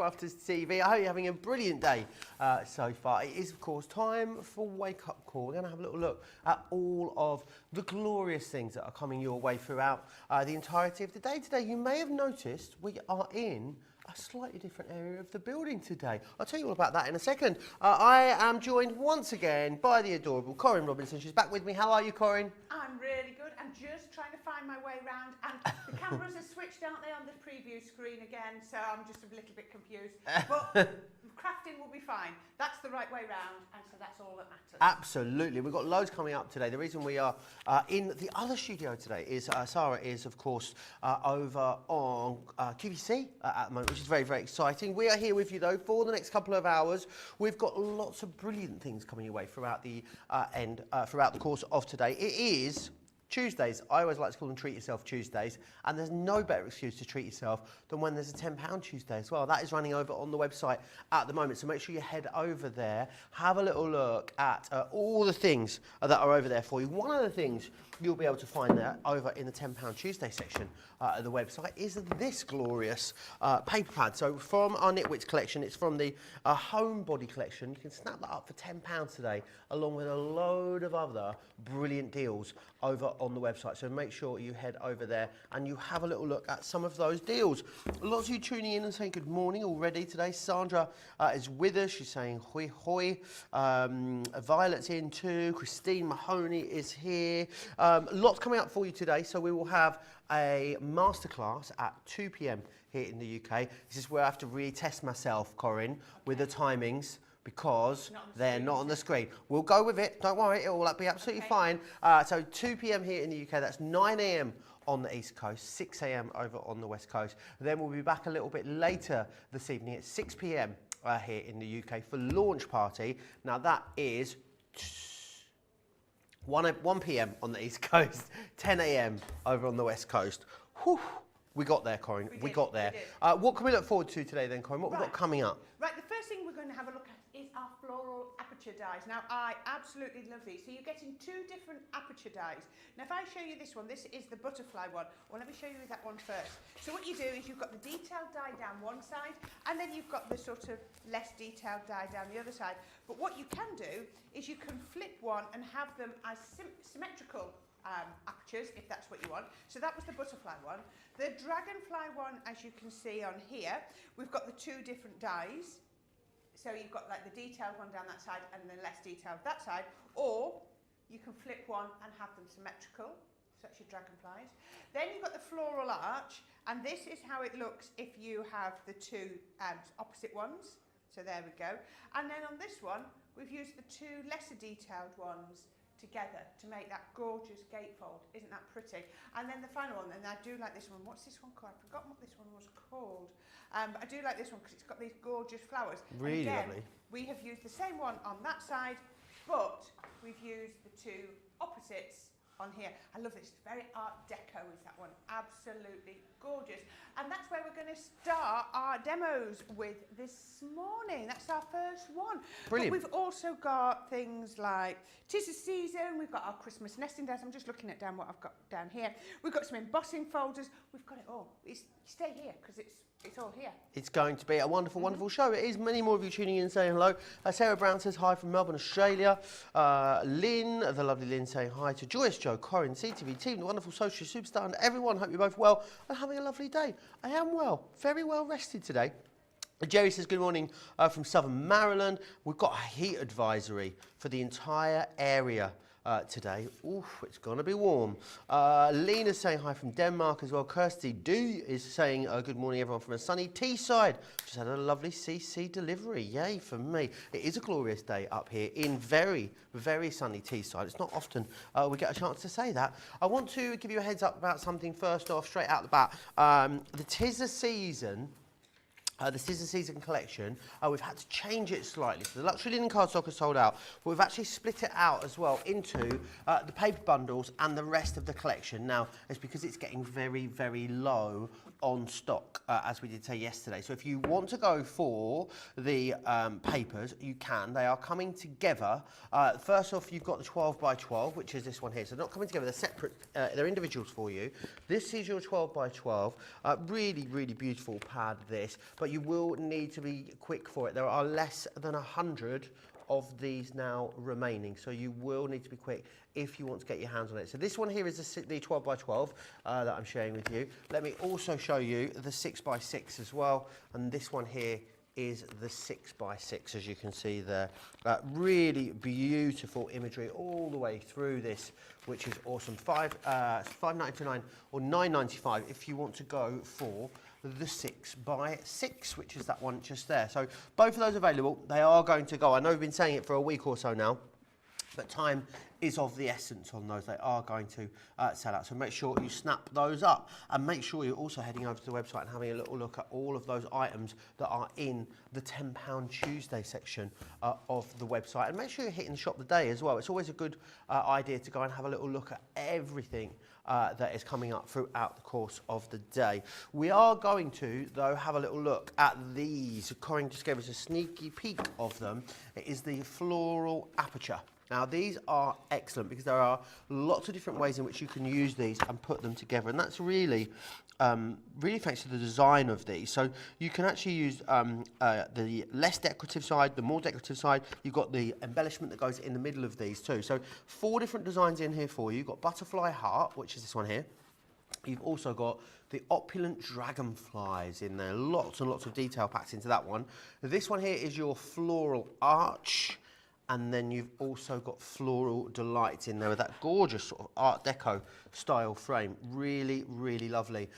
Crafters TV. I hope you're having a brilliant day so far. It is, of course, time for Wake Up Call. We're going to have a little look at all of the glorious things that are coming your way throughout the entirety of the day today. You may have noticed we are in a slightly different area of the building today. I'll tell you all about that in a second. I am joined once again by the adorable Corrine Robinson. She's back with me. How are you, Corrine? I'm really good. I'm just trying to find my way around, and the cameras are switched, aren't they, on the preview screen again, so I'm just a little bit confused. But crafting will be fine. That's the right way round, and so that's all that matters. Absolutely. We've got loads coming up today. The reason we are in the other studio today is Sarah is, of course, over on QVC at the moment, which is very, very exciting. We are here with you, though, for the next couple of hours. We've got lots of brilliant things coming your way throughout the throughout the course of today. It is Tuesdays. I always like to call them Treat Yourself Tuesdays, and there's no better excuse to treat yourself than when there's a £10 Tuesday as well. That is running over on the website at the moment, so make sure you head over there, have a little look at all the things that are over there for you. One of the things you'll be able to find there over in the £10 Tuesday section of the website is this glorious paper pad. So from our Knitwits collection, it's from the Homebody collection. You can snap that up for £10 today, along with a load of other brilliant deals over on the website. So make sure you head over there and you have a little look at some of those deals. Lots of you tuning in and saying good morning already today. Sandra is with us. She's saying hoi hoi. Violet's in too. Christine Mahoney is here. Lots coming up for you today. So we will have a masterclass at 2 p.m. here in the UK. This is where I have to retest myself, Corrine, with the timings, because they're not on the screen. We'll go with it. Don't worry, it will be absolutely fine. So 2 p.m. here in the UK, that's 9 a.m. on the East Coast, 6 a.m. over on the West Coast. Then we'll be back a little bit later this evening at 6 p.m. Here in the UK for launch party. Now that is 1 p.m. on the East Coast, 10 a.m. over on the West Coast. Whew. We got there, Corrine. We got there. What can we look forward to today then, Corrine? What have we got coming up? Right, the first thing we're going to have a look at is our floral aperture dies. Now, I absolutely love these. So you're getting two different aperture dies. Now, if I show you this one, this is the butterfly one. Well, let me show you that one first. So what you do is you've got the detailed die down one side, and then you've got the sort of less detailed die down the other side. But what you can do is you can flip one and have them as symmetrical apertures, if that's what you want. So that was the butterfly one. The dragonfly one, as you can see on here, we've got the two different dies. So you've got like the detailed one down that side and the less detailed that side, or you can flip one and have them symmetrical, such as dragonflies. Then you've got the floral arch, and this is how it looks if you have the two opposite ones. So there we go. And then on this one, we've used the two lesser detailed ones together to make that gorgeous gatefold. Isn't that pretty? And then the final one, and I do like this one. What's this one called? I've forgotten what this one was called. But I do like this one because it's got these gorgeous flowers. Really again, lovely. We have used the same one on that side, but we've used the two opposites on here. I love this. It's very Art Deco is that one. Absolutely gorgeous. And that's where we're going to start our demos with this morning. That's our first one. Brilliant. But we've also got things like 'Tis the Season. We've got our Christmas nesting dies. I'm just looking at down what I've got down here. We've got some embossing folders. We've got it all. Stay here because it's all here. It's going to be a wonderful, wonderful show. It is. Many more of you tuning in saying hello. Sarah Brown says hi from Melbourne, Australia. Lynn, the lovely Lynn, saying hi to Joyce, Joe, Corrine, CTV team, the wonderful social superstar, and everyone. Hope you're both well and having a lovely day. I am well, very well rested today. Jerry says good morning from Southern Maryland. We've got a heat advisory for the entire area today. Oof, it's going to be warm. Lena's saying hi from Denmark as well. Kirsty Do is saying good morning everyone from a sunny Teesside. Just had a lovely CC delivery. Yay for me. It is a glorious day up here in very, very sunny Teesside. It's not often we get a chance to say that. I want to give you a heads up about something first off, straight out the bat. The 'Tis the Season. The Scissor Season collection, we've had to change it slightly. So the luxury linen cardstock is sold out, but we've actually split it out as well into the paper bundles and the rest of the collection. Now, it's because it's getting very, very low on stock, as we did say yesterday. So if you want to go for the papers, you can. They are coming together. First off, you've got the 12 by 12, which is this one here. So they're not coming together, they're separate, they're individuals for you. This is your 12 by 12. Really, really beautiful pad, this. But you will need to be quick for it. There are less than 100 of these now remaining, so you will need to be quick if you want to get your hands on it. So this one here is the 12 by 12 that I'm sharing with you. Let me also show you the 6 by 6 as well, and this one here is the 6 by 6, as you can see there. Really beautiful imagery all the way through this, which is awesome. $5.99 or $9.95 if you want to go for the 6 by 6, which is that one just there. So both of those available. They are going to go. I know we've been saying it for a week or so now, but time is of the essence on those. They are going to sell out. So make sure you snap those up, and make sure you're also heading over to the website and having a little look at all of those items that are in the £10 Tuesday section of the website. And make sure you're hitting Shop the Day as well. It's always a good idea to go and have a little look at everything that is coming up throughout the course of the day. We are going to, though, have a little look at these. Corrine just gave us a sneaky peek of them. It is the Floral aperture. Now, these are excellent because there are lots of different ways in which you can use these and put them together, and that's really, really thanks to the design of these. So you can actually use the less decorative side, the more decorative side. You've got the embellishment that goes in the middle of these too. So 4 different designs in here for you. You've got butterfly heart, which is this one here. You've also got the opulent dragonflies in there. Lots and lots of detail packed into that one. This one here is your floral arch. And then you've also got Floral Delights in there with that gorgeous sort of Art Deco style frame. Really, really lovely.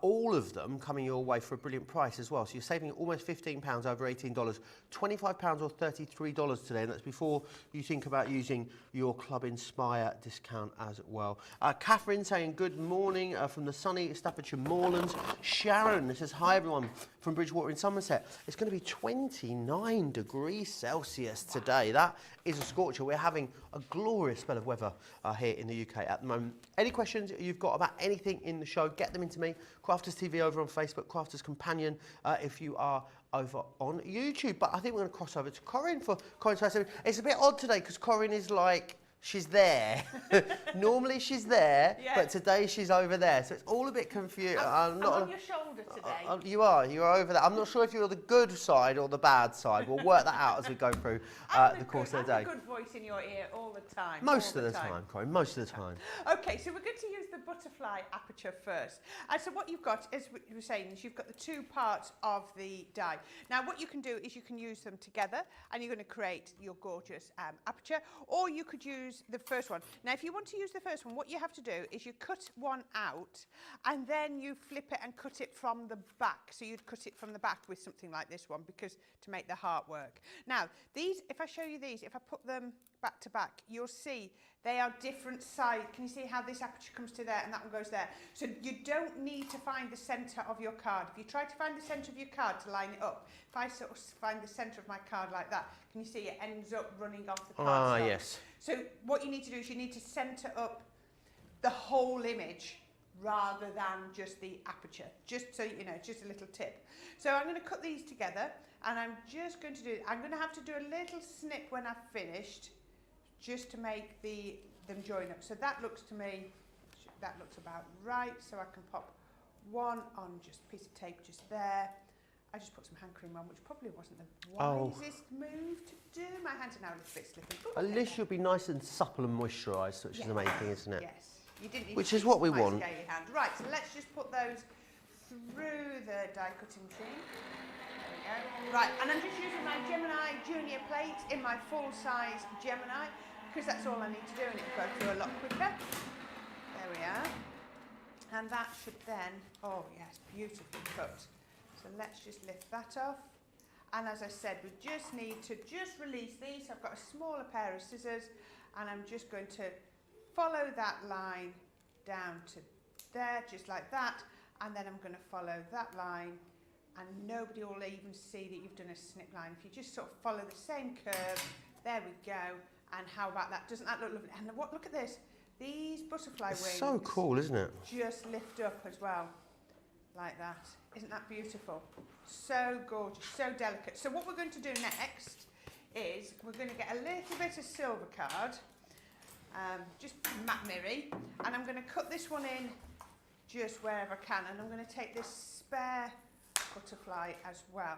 All of them coming your way for a brilliant price as well. So you're saving almost £15 over $18, £25 or $33 today. And that's before you think about using your Club Inspire discount as well. Catherine saying good morning from the sunny Staffordshire Moorlands. Sharon says, hi everyone from Bridgewater in Somerset. It's going to be 29 degrees Celsius today. That is a scorcher. We're having a glorious spell of weather here in the UK at the moment. Any questions you've got about anything in the show, get them into me. Crafters TV over on Facebook, Crafters Companion if you are over on YouTube. But I think we're going to cross over to Corrine for Corrine's first. It's a bit odd today because Corrine is like, she's there. Normally she's there, yes. But today she's over there. So it's all a bit confused. I'm on your shoulder today. You are over there. I'm not sure if you're the good side or the bad side. We'll work that out as we go through the course of the day. I'm a good voice in your ear all the time. Most of the time, Corrine, most of the time. Okay, so we're going to use the butterfly aperture first. And so what you've got, as we were saying, is you've got the 2 parts of the die. Now what you can do is you can use them together and you're going to create your gorgeous aperture, or you could use the first one. Now if you want to use the first one, what you have to do is you cut one out and then you flip it and cut it from the back. So you'd cut it from the back with something like this one, because to make the heart work. Now these, if I show you these, if I put them back to back, you'll see they are different size. Can you see how this aperture comes to there and that one goes there? So you don't need to find the centre of your card. If you try to find the centre of your card to line it up, if I sort of find the centre of my card like that, can you see it ends up running off the card? Ah, yes. So what you need to do is you need to centre up the whole image rather than just the aperture. Just so you know, just a little tip. So I'm going to cut these together and I'm just going to do, I'm going to have to do a little snip when I've finished, just to make them join up. So that looks to me, that looks about right. So I can pop one on just a piece of tape just there. I just put some hand cream on, which probably wasn't the wisest move to do. My hands are now a little bit slipping. At least you'll be nice and supple and moisturised, which is the main thing, isn't it? Yes. You didn't need which is what we want. Hand. Right, so let's just put those through the die cutting machine. There we go. Right, and I'm just using my Gemini Junior plate in my full-size Gemini, because that's all I need to do and it'll go through a lot quicker. There we are. And that should then, oh yes, beautifully cut. So let's just lift that off. And as I said, we just need to just release these. I've got a smaller pair of scissors and I'm just going to follow that line down to there, just like that. And then I'm going to follow that line and nobody will even see that you've done a snip line. If you just sort of follow the same curve, there we go. And how about that? Doesn't that look lovely? And look at this. These butterfly wings. So cool, isn't it? Just lift up as well. like that. Isn't that beautiful? So gorgeous, so delicate. So what we're going to do next is we're going to get a little bit of silver card, just matte mirror, and I'm going to cut this one in just wherever I can, and I'm going to take this spare butterfly as well,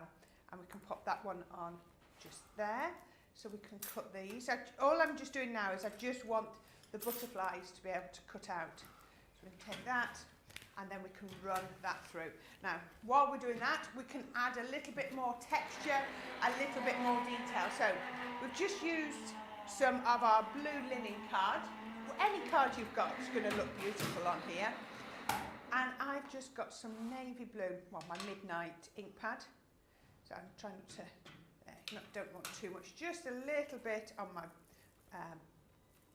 and we can pop that one on just there, so we can cut these. All I'm just doing now is I just want the butterflies to be able to cut out. So we can take that, and then we can run that through. Now, while we're doing that, we can add a little bit more texture, a little bit more detail. So we've just used some of our blue linen card. Any card you've got is going to look beautiful on here. And I've just got some navy blue, well, my Midnight ink pad. So I'm trying to, don't want too much, just a little bit on my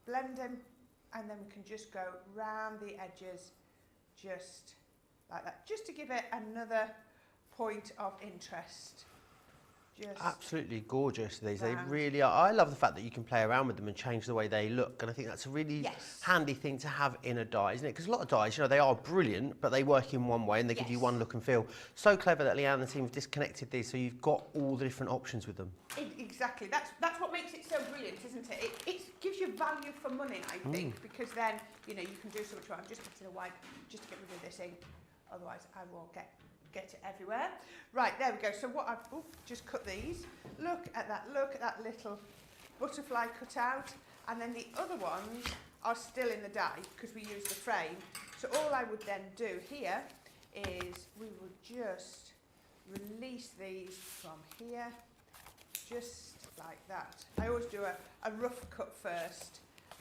blending, and then we can just go round the edges, just like that, just to give it another point of interest. Just absolutely gorgeous, these. They round. really are. I love the fact that you can play around with them and change the way they look, and I think that's a really handy thing to have in a die, isn't it? Because a lot of dies, you know, they are brilliant, but they work in one way and they give you one look and feel. So clever that Leanne and the team have disconnected these, so you've got all the different options with them. Exactly. That's what makes it so brilliant, isn't it? It gives you value for money, I think, because then, you know, you can do so much more. I'm just getting a wipe just to get rid of this ink, otherwise I will get it everywhere. Right, there we go. So what I've just cut these. Look at that little butterfly cut out, and then the other ones are still in the die because we used the frame. So all I would then do here is we would just release these from here, just like that. I always do a rough cut first,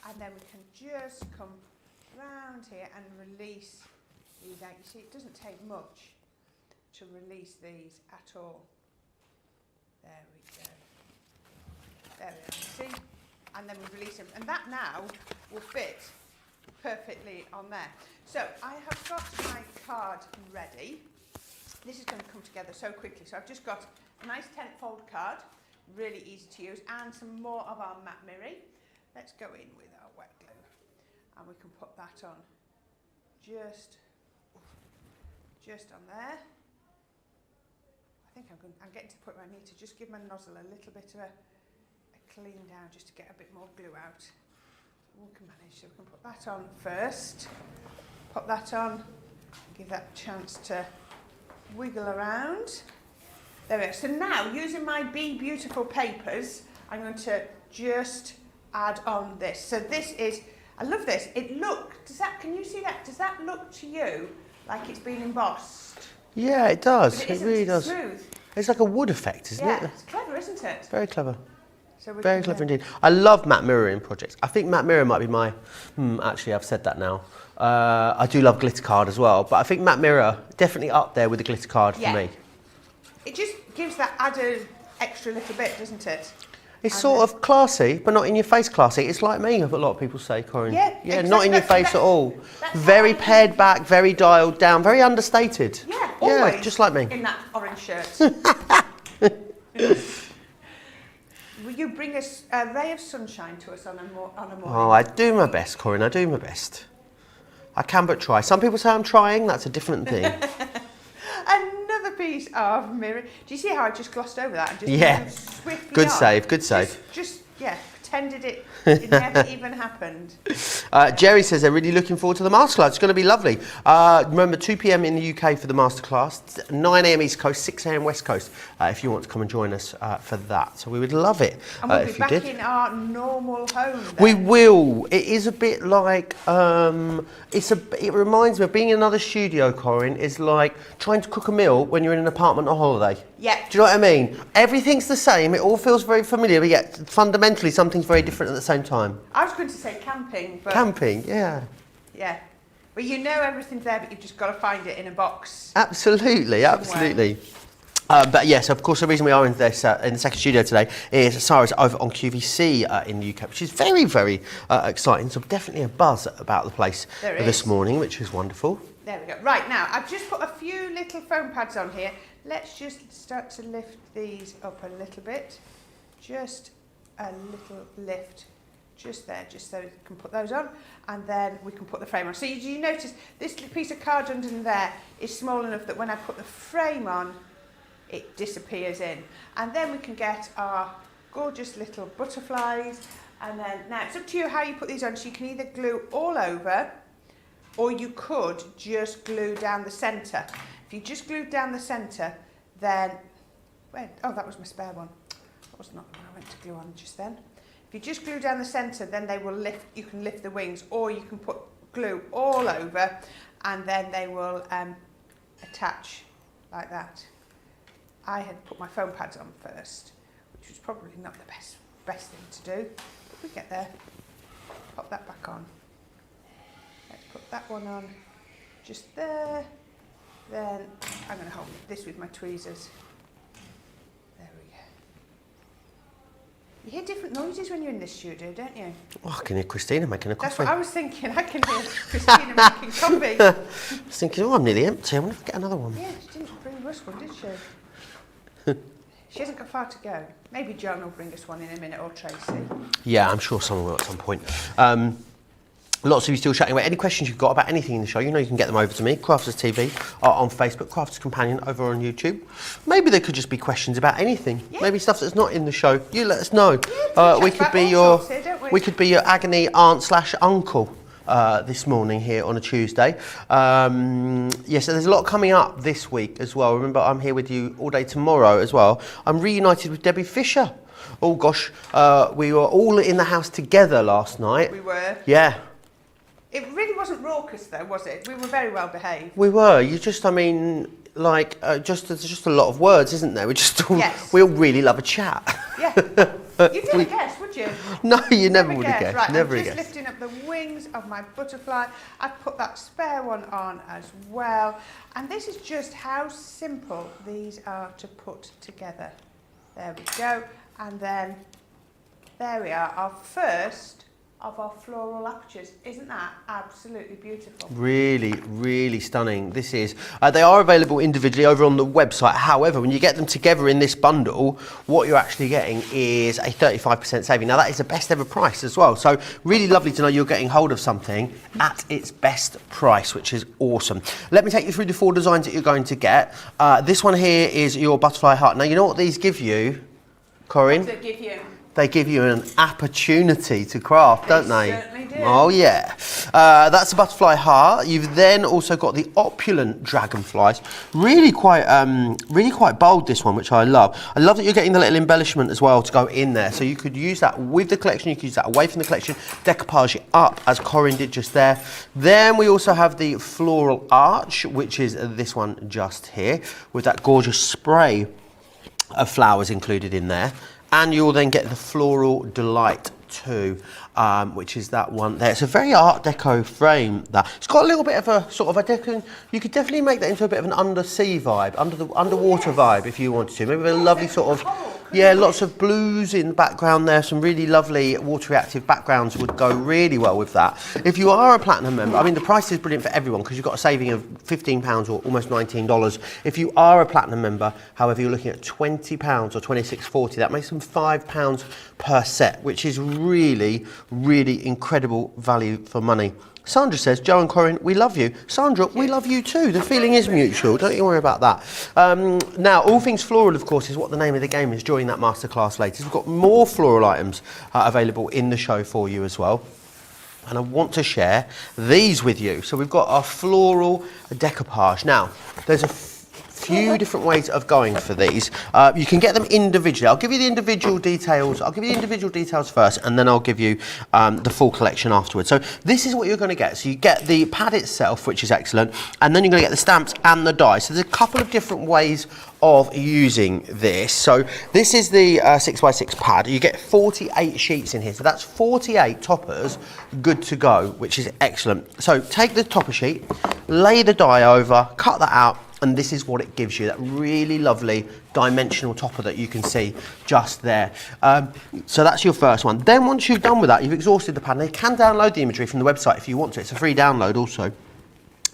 and then we can just come round here and release these out. You see, it doesn't take much to release these at all. There we go. There we are, see? And then we release them. And that now will fit perfectly on there. So I have got my card ready. This is going to come together so quickly. So I've just got a nice 10-fold card, really easy to use, and some more of our matte mirror. Let's go in with our wet glue, and we can put that on just on there. I think I'm getting to the point where I need to just give my nozzle a little bit of a clean down just to get a bit more glue out. We can manage, so we can put that on first. Pop that on, give that a chance to wiggle around. There we go. So now, using my Be Beautiful papers, I'm going to just add on this. So this is, I love this. Can you see that? Does that look to you like it's been embossed? Yeah, it does. It really does. Smooth. It's like a wood effect, isn't it? Yeah, it's clever, isn't it? Very clever. So Very clever indeed. I love matte mirroring projects. I think matte mirror might be my, actually I've said that now. I do love glitter card as well, but I think matte mirror definitely up there with the glitter card for me. It just gives that added extra little bit, doesn't it? It's sort of classy, but not in your face classy. It's like me, a lot of people say, Corrine. Yeah, exactly. Not in your face at all. Very pared back, very dialed down, very understated. Yeah, always. Yeah, just like me. In that orange shirt. Will you bring us a ray of sunshine to us on a morning? Oh, I do my best, Corine, I do my best. I can but try. Some people say I'm trying, that's a different thing. Another piece of mirror. Do you see how I just glossed over that and just moved swiftly Good on? save, good save. Just pretended it never even happened. Jerry says they're really looking forward to the masterclass. It's going to be lovely. Remember, 2 p.m. in the UK for the masterclass, 9 a.m. East Coast, 6 a.m. West Coast, if you want to come and join us for that. So we would love it and we'll if be you back did. in our normal home then. We will. It is a bit like, it reminds me of being in another studio, Corine, is like trying to cook a meal when you're in an apartment on holiday. Yeah. Do you know what I mean? Everything's the same, it all feels very familiar, but yet fundamentally something's very different at the same time. I was going to say camping, but... Camping, yeah. Yeah. Well, you know everything's there, but you've just got to find it in a box. Absolutely, absolutely. But yes, of course, the reason we are in this in the second studio today is Sarah's over on QVC in the UK, which is very, very exciting. So definitely a buzz about the place this morning, which is wonderful. There we go. Right, now, I've just put a few little foam pads on here. Let's just start to lift these up a little bit. Just a little lift just there, just so you can put those on, and then we can put the frame on. So you notice this piece of card under there is small enough that when I put the frame on, it disappears in. And then we can get our gorgeous little butterflies, and then, now it's up to you how you put these on, so you can either glue all over, or you could just glue down the centre. If you just glued down the centre, then, oh, that was my spare one. That was not the one I went to glue on just then. If you just glue down the centre, then they will lift, you can lift the wings, or you can put glue all over, and then they will attach like that. I had put my foam pads on first, which was probably not the best thing to do. But we get there. Pop that back on. Let's put that one on just there. Then I'm going to hold this with my tweezers. There we go. You hear different noises when you're in this studio, don't you? Oh, I can hear Christina making a coffee. That's what I was thinking. I can hear Christina making coffee. I was thinking, oh, I'm nearly empty. I wonder if I get another one. Yeah, she didn't bring us one, did she? She hasn't got far to go. Maybe John will bring us one in a minute, or Tracy. Yeah, I'm sure someone will at some point. Lots of you still chatting away. Any questions you've got about anything in the show, you know you can get them over to me, Crafters TV, on Facebook, Crafters Companion over on YouTube. Maybe there could just be questions about anything. Yeah. Maybe stuff that's not in the show. You let us know. Yeah, we could be your we could be your agony aunt/uncle. This morning here on a Tuesday. Yes, so there's a lot coming up this week as well. Remember, I'm here with you all day tomorrow as well. I'm reunited with Debbie Fisher. Oh gosh, we were all in the house together last night. We were. Yeah. It really wasn't raucous though, was it? We were very well behaved. We were. You just, I mean, like, there's just a lot of words, isn't there? We just all, yes. We all really love a chat. Yeah. You'd never guess, would you? No, you never would have guessed. Right, never I'm just lifting up the wings of my butterfly. I've put that spare one on as well. And this is just how simple these are to put together. There we go. And then, there we are, our first of our floral apertures. Isn't that absolutely beautiful? Really, really stunning. This is. They are available individually over on the website. However, when you get them together in this bundle, what you're actually getting is a 35% saving. Now, that is the best ever price as well. So, really lovely to know you're getting hold of something at its best price, which is awesome. Let me take you through the 4 designs that you're going to get. This one here is your butterfly heart. Now, you know what these give you, Corrine? What does it give you? They give you an opportunity to craft, don't they? Certainly do. Oh yeah. That's the butterfly heart. You've then also got the opulent dragonflies. Really quite bold, this one, which I love. I love that you're getting the little embellishment as well to go in there. So you could use that with the collection, you could use that away from the collection, decoupage it up as Corrine did just there. Then we also have the floral arch, which is this one just here, with that gorgeous spray of flowers included in there. And you'll then get the Floral Delight too, which is that one there. It's a very Art Deco frame. That it's got a little bit of a sort of a you could definitely make that into a bit of an undersea vibe, underwater vibe if you wanted to. Maybe a lovely sort of, yeah, lots of blues in the background there. Some really lovely water reactive backgrounds would go really well with that. If you are a Platinum member, I mean the price is brilliant for everyone because you've got a saving of £15 or almost $19. If you are a Platinum member, however, you're looking at £20 or $26.40. That makes them £5 per set, which is really, really incredible value for money. Sandra says, Joe and Corrine, we love you. Sandra, we love you too. The feeling is mutual. Don't you worry about that. Now, all things floral, of course, is what the name of the game is during that masterclass later. We've got more floral items available in the show for you as well. And I want to share these with you. So we've got our floral decoupage. Now, there's a few different ways of going for these. You can get them individually. I'll give you the individual details. I'll give you the individual details first, and then I'll give you the full collection afterwards. So this is what you're going to get. So you get the pad itself, which is excellent, and then you're going to get the stamps and the die. So there's a couple of different ways of using this. So this is the 6x6 pad. You get 48 sheets in here. So that's 48 toppers good to go, which is excellent. So take the topper sheet, lay the die over, cut that out, and this is what it gives you, that really lovely dimensional topper that you can see just there. So that's your first one. Then once you've done with that, you've exhausted the pad. Now you can download the imagery from the website if you want to. It's a free download also.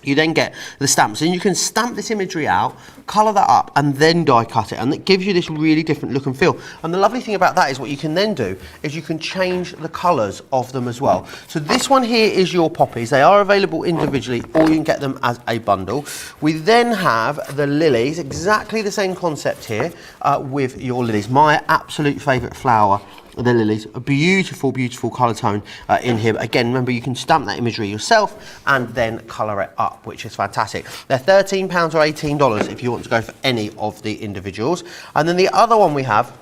you then get the stamps, and you can stamp this imagery out, colour that up, and then die cut it, and it gives you this really different look and feel. And the lovely thing about that is what you can then do is you can change the colours of them as well. So this one here is your poppies. They are available individually, or you can get them as a bundle. We then have the lilies, exactly the same concept here with your lilies. My absolute favourite flower, the lilies, a beautiful, beautiful colour tone in here. But again, remember, you can stamp that imagery yourself and then colour it up, which is fantastic. They're £13 or $18 if you want to go for any of the individuals. And then the other one we have,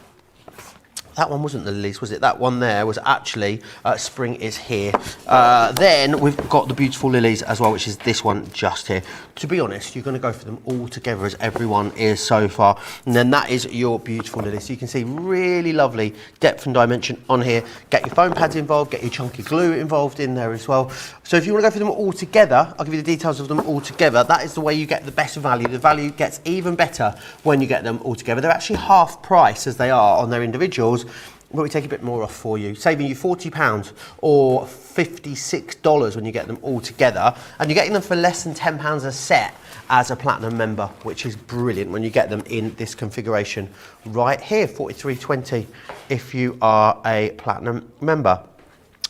that one wasn't the lilies, was it? That one there was actually Spring is Here. Then we've got the beautiful lilies as well, which is this one just here. To be honest, you're going to go for them all together, as everyone is so far. And then that is your beautiful lilies. So you can see really lovely depth and dimension on here. Get your foam pads involved, get your chunky glue involved in there as well. So if you want to go for them all together, I'll give you the details of them all together. That is the way you get the best value. The value gets even better when you get them all together. They're actually half price as they are on their individuals, but we take a bit more off for you, saving you £40 or $56 when you get them all together, and you're getting them for less than £10 a set as a platinum member, which is brilliant when you get them in this configuration right here, $43.20 if you are a platinum member.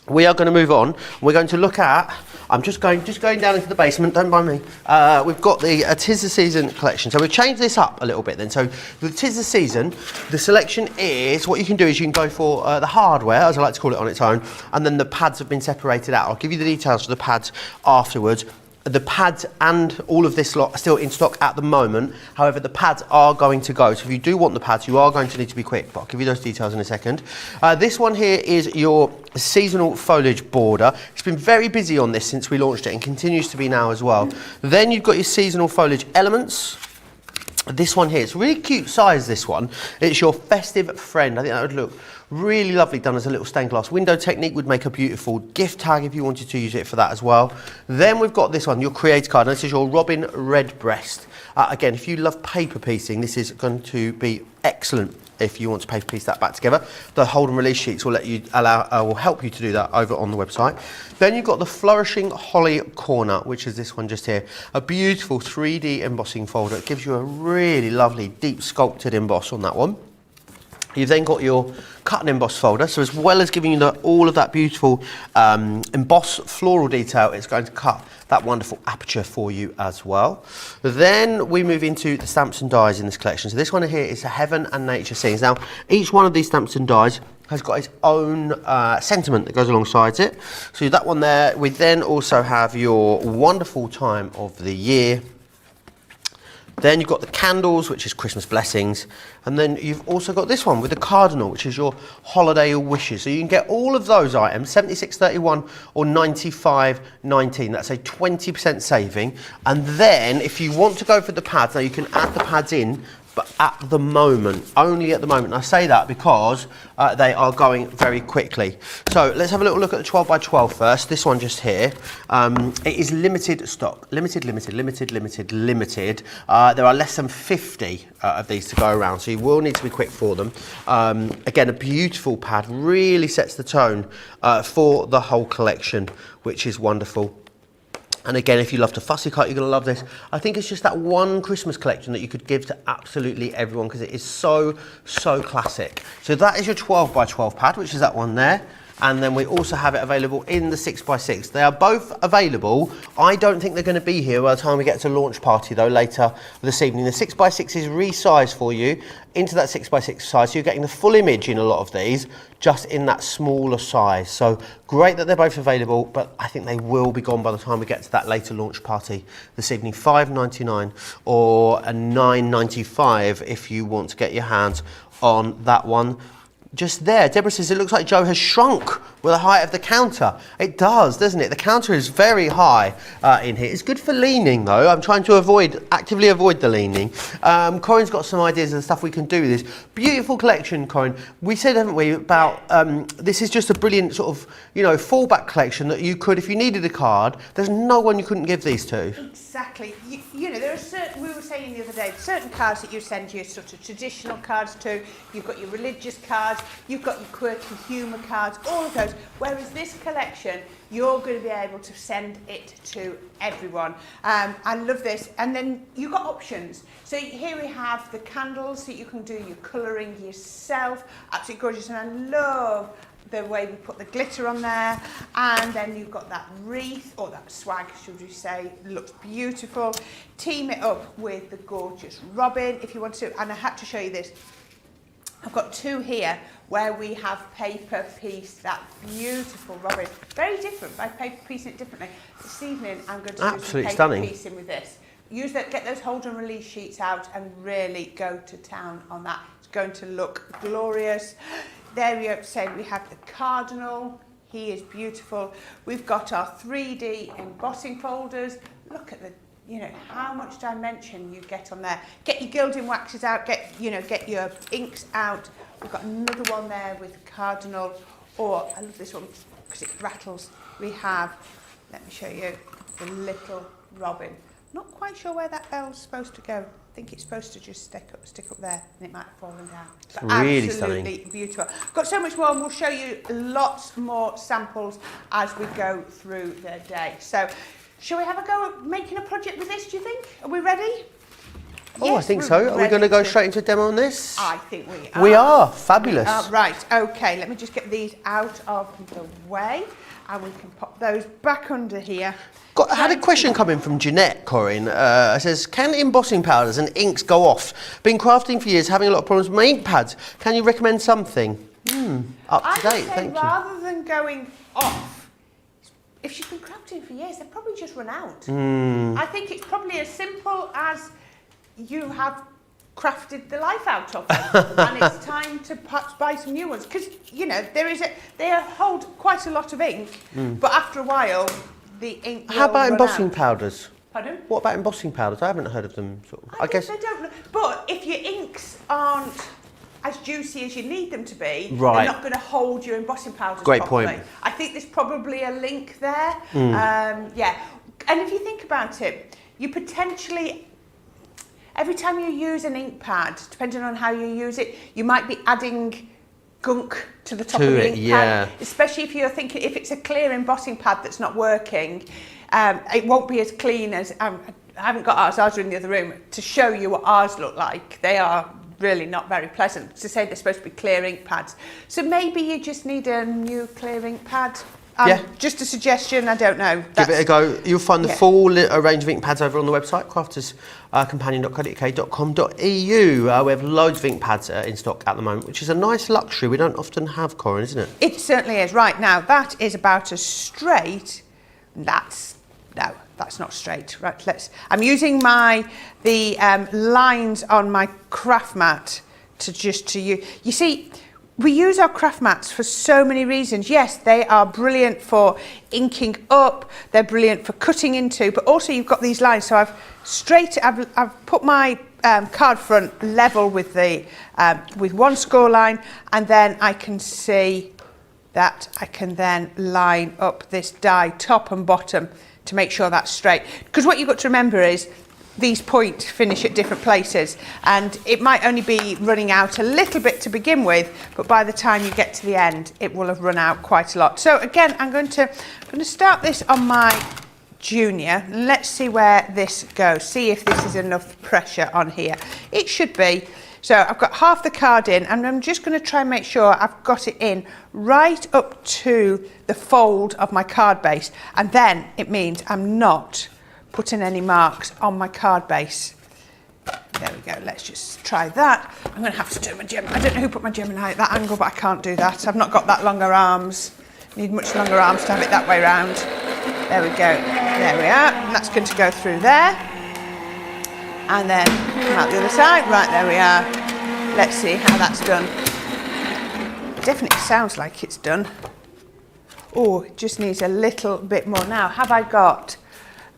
We are going to move on. We're going to look at, I'm just going down into the basement, don't mind me. We've got the 'Tis the Season collection. So we've changed this up a little bit then. So the 'Tis the Season, the selection is, what you can do is you can go for the hardware, as I like to call it, on its own, and then the pads have been separated out. I'll give you the details for the pads afterwards. The pads and all of this lot are still in stock at the moment. However, the pads are going to go. So if you do want the pads, you are going to need to be quick. But I'll give you those details in a second. This one here is your seasonal foliage border. It's been very busy on this since we launched it and continues to be now as well. Then you've got your seasonal foliage elements. This one here, it's a really cute size, this one. It's your festive friend. I think that would look really lovely done as a little stained glass window technique. Would make a beautiful gift tag if you wanted to use it for that as well. Then we've got this one, your create card. And this is your Robin Redbreast. Again, if you love paper piecing, this is going to be excellent if you want to paper piece that back together. The hold and release sheets will will help you to do that over on the website. Then you've got the Flourishing Holly Corner, which is this one just here. A beautiful 3D embossing folder. It gives you a really lovely deep sculpted emboss on that one. You've then got your cut and emboss folder, so as well as giving you all of that beautiful emboss floral detail, it's going to cut that wonderful aperture for you as well. Then we move into the stamps and dies in this collection. So this one here is a Heaven and Nature Scenes. Now, each one of these stamps and dies has got its own sentiment that goes alongside it. So that one there. We then also have your wonderful time of the year. Then you've got the candles, which is Christmas blessings. And then you've also got this one with the cardinal, which is your holiday wishes. So you can get all of those items, $76.31 or $95.19. That's a 20% saving. And then if you want to go for the pads, now you can add the pads in, but at the moment, only at the moment. And I say that because they are going very quickly. So let's have a little look at the 12 by 12 first. This one just here. It is limited stock. Limited. There are less than 50 of these to go around, so you will need to be quick for them. Again, a beautiful pad, really sets the tone for the whole collection, which is wonderful. And again, if you love to fussy cut, you're going to love this. I think it's just that one Christmas collection that you could give to absolutely everyone because it is so, so classic. So that is your 12 by 12 pad, which is that one there. And then we also have it available in the 6x6. They are both available. I don't think they're going to be here by the time we get to launch party, though, later this evening. The 6x6 is resized for you into that 6x6 size. So you're getting the full image in a lot of these, just in that smaller size. So great that they're both available, but I think they will be gone by the time we get to that later launch party this evening. $5.99 or a $9.95 if you want to get your hands on that one. Just there, Deborah says it looks like Joe has shrunk with the height of the counter. It does, doesn't it? The counter is very high in here. It's good for leaning, though. I'm trying to actively avoid the leaning. Corrine's got some ideas of the stuff we can do with this. Beautiful collection, Corrine. We said, haven't we, about this is just a brilliant sort of, fallback collection that you could, if you needed a card, there's no one you couldn't give these to. Exactly. you know, there are certain, we were saying the other day, certain cards that you send your sort of traditional cards to, you've got your religious cards, you've got your quirky humour cards, all of those. Whereas this collection, you're going to be able to send it to everyone. I love this. And then you've got options. So here we have the candles that you can do your colouring yourself. Absolutely gorgeous. And I love the way we put the glitter on there, and then you've got that wreath, or that swag should we say, looks beautiful. Team it up with the gorgeous robin if you want to, and I had to show you this. I've got two here where we have paper piece that beautiful robin, very different, by paper piecing it differently. This evening I'm going to do some paper piecing with this. Use that, get those hold and release sheets out and really go to town on that. It's going to look glorious. There we say we have the cardinal. He is beautiful. We've got our 3D embossing folders. Look at the, you know, how much dimension you get on there. Get your gilding waxes out. Get your inks out. We've got another one there with cardinal. Or I love this one because it rattles. We have, let me show you, the little robin. Not quite sure where that bell's supposed to go. I think it's supposed to just stick up there, and it might have fallen down. It's really absolutely stunning. Beautiful. Got so much more, and we'll show you lots more samples as we go through the day. So, shall we have a go at making a project with this, do you think? Are we ready? Oh, Yes, I think so. Are we going to go straight into a demo on this? I think we are. We are. Fabulous. Right, okay. Let me just get these out of the way, and we can pop those back under here. I had a question come in from Jeanette Corrine. It says, can embossing powders and inks go off? Been crafting for years, having a lot of problems with my ink pads. Can you recommend something? Up to date, thank you. Rather than going off, if she's been crafting for years, they've probably just run out. I think it's probably as simple as you have crafted the life out of them and it's time to perhaps buy some new ones. Because, you know, they hold quite a lot of ink, but after a while, the ink will How about embossing out. powders? Pardon? What about embossing powders? I haven't heard of them. Sort of. I guess they don't. But if your inks aren't as juicy as you need them to be, right, they're not going to hold your embossing powders Great properly. point. I think there's probably a link there. Yeah. And if you think about it, you potentially, every time you use an ink pad, depending on how you use it, you might be adding gunk to the top of the ink pad, especially if you're thinking, if it's a clear embossing pad that's not working, it won't be as clean as, I haven't got ours are in the other room to show you what ours look like. They are really not very pleasant. To say they're supposed to be clear ink pads. So maybe you just need a new clear ink pad. Just a suggestion, I don't know. Give it a go. You'll find the full range of ink pads over on the website, crafterscompanion.co.uk.com.au. We have loads of ink pads in stock at the moment, which is a nice luxury we don't often have, Corrine, isn't it? It certainly is. Right, now that is about as straight. That's not straight. Right, I'm using the lines on my craft mat to use. You see, we use our craft mats for so many reasons. Yes, they are brilliant for inking up, they're brilliant for cutting into, but also you've got these lines. So I've put my card front level with with one score line, and then I can see that I can then line up this die top and bottom to make sure that's straight. Because what you've got to remember is these points finish at different places, and it might only be running out a little bit to begin with, but by the time you get to the end, it will have run out quite a lot. So again, I'm going to start this on my junior. Let's see where this goes. See if this is enough pressure on here. It should be. So I've got half the card in, and I'm just going to try and make sure I've got it in right up to the fold of my card base, and then it means I'm not putting any marks on my card base. There we go, let's just try that. I'm going to have to do my gem. I don't know who put my Gemini at that angle, but I can't do that. I've not got that longer arms. Need much longer arms to have it that way round. There we go, there we are. And that's going to go through there. And then come out the other side. Right, there we are. Let's see how that's done. It definitely sounds like it's done. Oh, it just needs a little bit more. Now, have I got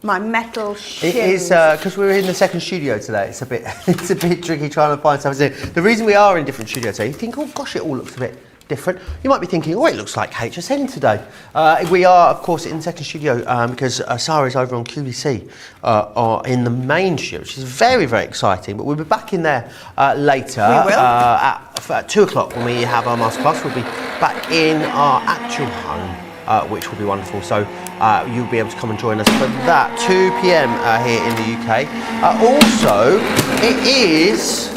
my metal shins? It is, because we're in the second studio today, it's a bit tricky trying to find something. The reason we are in different studios today, you think, oh gosh, it all looks a bit different. You might be thinking, oh, it looks like HSN today. We are, of course, in the second studio because Sarah is over on QVC in the main studio, which is very, very exciting. But we'll be back in there later. We will. At 2 o'clock when we have our masterclass. We'll be back in our actual home, which will be wonderful. So you'll be able to come and join us for that, 2 p.m. Here in the UK. Also, it is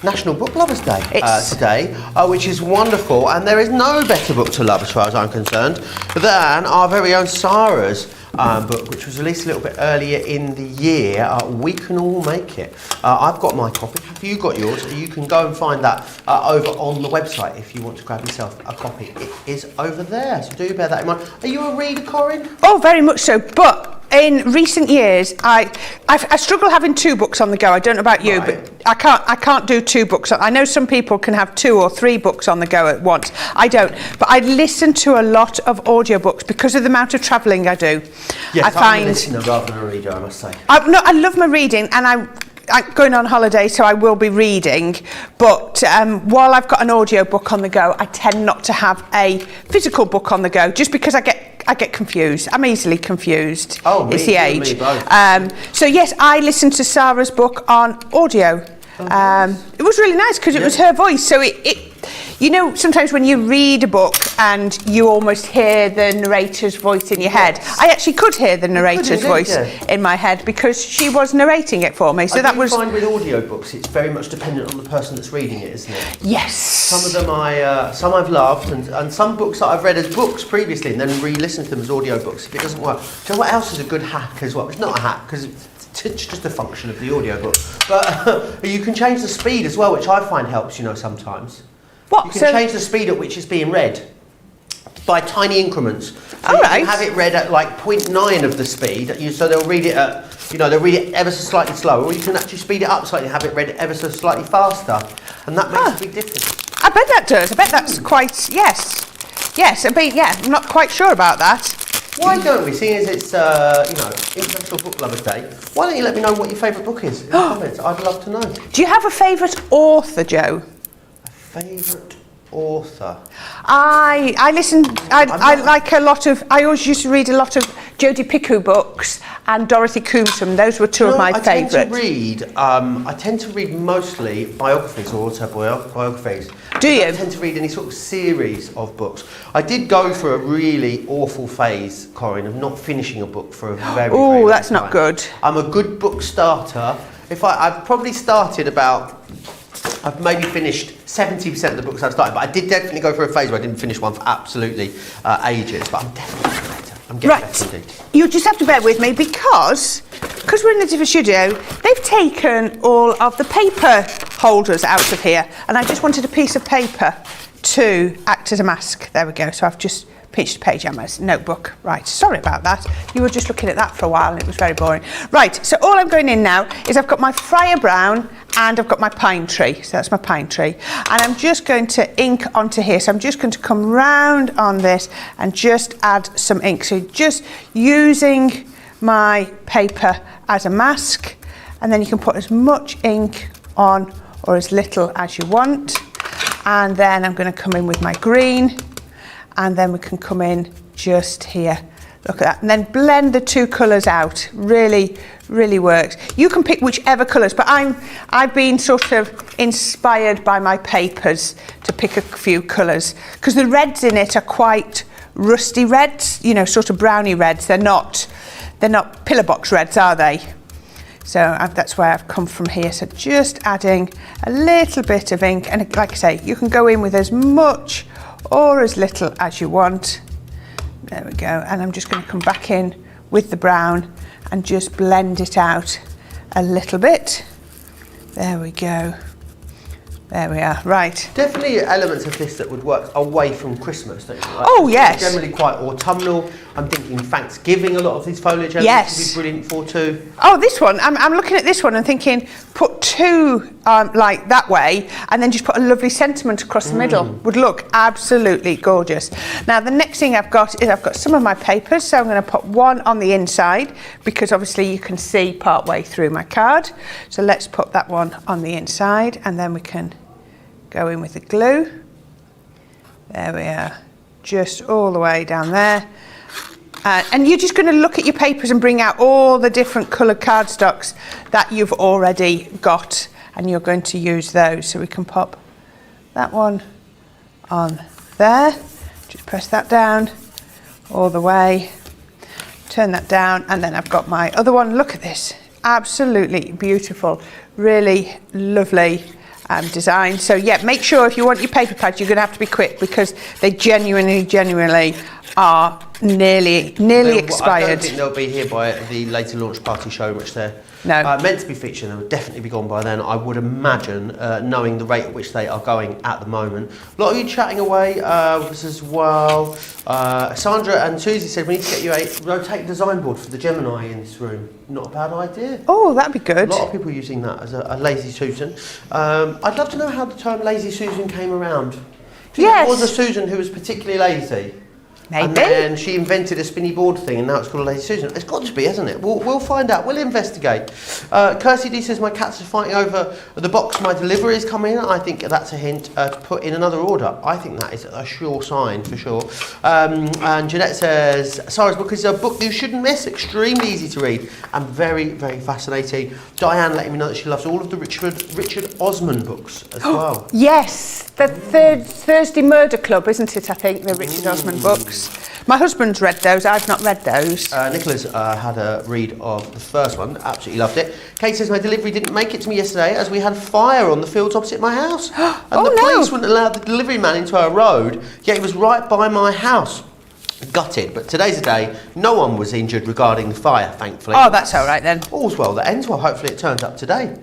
National Book Lovers Day today, which is wonderful, and there is no better book to love as far as I'm concerned than our very own Sarah's book, which was released a little bit earlier in the year, We Can All Make It. I've got my copy. Have you got yours? You can go and find that over on the website if you want to grab yourself a copy. It is over there, so do bear that in mind. Are you a reader, Corrine? Oh, very much so, but in recent years, I struggle having 2 books on the go. I don't know about you, Right. but I can't do 2 books. I know some people can have 2 or 3 books on the go at once. I don't. But I listen to a lot of audiobooks because of the amount of travelling I do. Yes, I I'm a listener rather than a reader, I must say. I love my reading, and I'm going on holiday, so I will be reading. But while I've got an audio book on the go, I tend not to have a physical book on the go, just because I get confused. I'm easily confused. Oh, it's me, the you age. and me both. So yes, I listened to Sarah's book on audio. It was really nice because it was her voice. So it, you know, sometimes when you read a book and you almost hear the narrator's voice in your head. I actually could hear the narrator's voice in my head because she was narrating it for me. So that was. I find with audiobooks, it's very much dependent on the person that's reading it, isn't it? Yes. Some of them some I've loved, and some books that I've read as books previously and then re-listened to them as audiobooks. If it doesn't work, do you know what else is a good hack as well? It's not a hack because it's just a function of the audiobook. But you can change the speed as well, which I find helps, you know, sometimes. What? You can change the speed at which it's being read by tiny increments. So you can have it read at like 0.9 of the speed, so they'll read it at, you know, they'll read it ever so slightly slower, or you can actually speed it up slightly and have it read ever so slightly faster, and that makes a big difference. I bet that does. I bet that's quite, yes. Yes, I mean, yeah, I'm not quite sure about that. Why don't we, seeing as it's, you know, International Book Lovers Day, why don't you let me know what your favourite book is in the comments? I'd love to know. Do you have a favourite author, Joe? A favourite author? I like a lot of, I always used to read a lot of Jodie Picoult books and Dorothy Coomson. Those were 2 of my favourites. I tend to read mostly biographies or autobiographies. Do you? I don't tend to read any sort of series of books. I did go through a really awful phase, Corrine, of not finishing a book for a very, very long time. That's not good. I'm a good book starter. I've probably started I've maybe finished 70% of the books I've started, but I did definitely go through a phase where I didn't finish one for absolutely ages, but I'm definitely getting better. I'm getting better indeed. You just have to bear with me because we're in a different studio, they've taken all of the paper holders out of here, and I just wanted a piece of paper to act as a mask. There we go. So I've just pinched a page on my notebook. Right, sorry about that. You were just looking at that for a while and it was very boring. Right, so all I'm going in now is I've got my Friar Brown and I've got my pine tree. So that's my pine tree. And I'm just going to ink onto here. So I'm just going to come round on this and just add some ink. So just using my paper as a mask, and then you can put as much ink on or as little as you want. And then I'm going to come in with my green, and then we can come in just here. Look at that. And then blend the 2 colours out. Really, really works. You can pick whichever colours, but I've been sort of inspired by my papers to pick a few colours, because the reds in it are quite rusty reds, you know, sort of browny reds. They're not pillar box reds, are they? So that's where I've come from here. So just adding a little bit of ink, and like I say, you can go in with as much or as little as you want. There we go. And I'm just going to come back in with the brown and just blend it out a little bit. There we go. There we are. Right. Definitely elements of this that would work away from Christmas, don't you? Like, oh, yes. It's generally quite autumnal. I'm thinking Thanksgiving, a lot of these foliage elements would be brilliant for too. Oh, this one, I'm looking at this one and thinking, put 2 like that way, and then just put a lovely sentiment across the middle. Would look absolutely gorgeous. Now, the next thing I've got is I've got some of my papers, so I'm going to put one on the inside, because obviously you can see part way through my card. So let's put that one on the inside, and then we can go in with the glue. There we are, just all the way down there. And you're just going to look at your papers and bring out all the different coloured cardstocks that you've already got, and you're going to use those. So we can pop that one on there, just press that down all the way, turn that down, and then I've got my other one. Look at this, absolutely beautiful, really lovely design. So yeah, make sure if you want your paper pads, you're going to have to be quick, because they genuinely are nearly expired. I don't think they'll be here by the later launch party show, which they're meant to be featured. They'll definitely be gone by then, I would imagine, knowing the rate at which they are going at the moment. A lot of you chatting away with us as well. Sandra and Susie said we need to get you a rotate design board for the Gemini in this room. Not a bad idea. Oh, that'd be good. A lot of people using that as a lazy Susan. I'd love to know how the term lazy Susan came around. Yes. There was a Susan who was particularly lazy. Maybe. And then she invented a spinny board thing, and now it's called a Lazy Susan. It's got to be, hasn't it? We'll find out. We'll investigate. Kirsty D says, my cats are fighting over the box my delivery is coming in. I think that's a hint to put in another order. I think that is a sure sign, for sure. And Jeanette says, Sarah's book is a book you shouldn't miss. Extremely easy to read and very, very fascinating. Diane letting me know that she loves all of the Richard Osman books as well. Yes, the Thursday Murder Club, isn't it, I think, the Richard Osman books. My husband's read those, I've not read those. Nicola's had a read of the first one, absolutely loved it. Kate says, my delivery didn't make it to me yesterday as we had fire on the fields opposite my house. And the police wouldn't allow the delivery man into our road, yet he was right by my house. Gutted, but today's the day. No one was injured regarding the fire, thankfully. Oh, that's all right then. All's well that ends well. Hopefully it turns up today.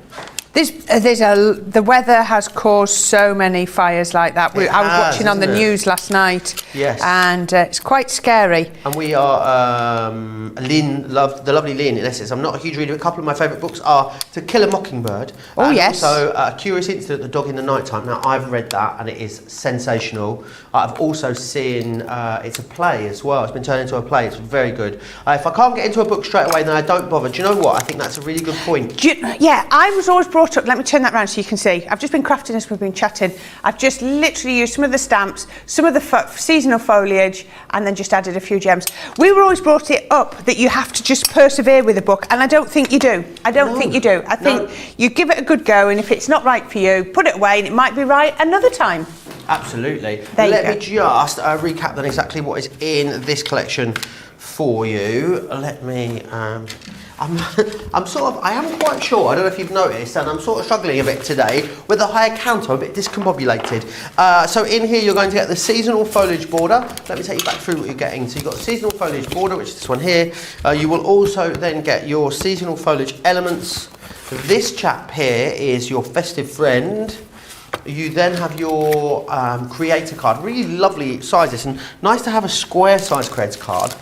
The weather has caused so many fires like that. I was watching on the news last night. Yes. And it's quite scary. And we are, the lovely Lynn in Essex. I'm not a huge reader, but a couple of my favourite books are To Kill a Mockingbird. Oh, yes. Also, A Curious Incident, The Dog in the Nighttime. Now, I've read that and it is sensational. I've also seen, it's a play as well. It's been turned into a play. It's very good. If I can't get into a book straight away, then I don't bother. Do you know what? I think that's a really good point. Yeah, I was always brought up, let me turn that around so you can see. I've just been crafting as we've been chatting. I've just literally used some of the stamps, some of the seasonal foliage, and then just added a few gems. We were always brought it up that you have to just persevere with a book, and I don't think you do. I don't think you do. I think you give it a good go, and if it's not right for you, put it away, and it might be right another time. Absolutely. Let me just recap then exactly what is in this collection for you. Let me... I am quite sure, I don't know if you've noticed, and I'm sort of struggling a bit today with the higher counter, I'm a bit discombobulated. So in here you're going to get the seasonal foliage border. Let me take you back through what you're getting. So you've got the seasonal foliage border, which is this one here. You will also then get your seasonal foliage elements. This chap here is your festive friend. You then have your creator card, really lovely sizes, and nice to have a square size creds card.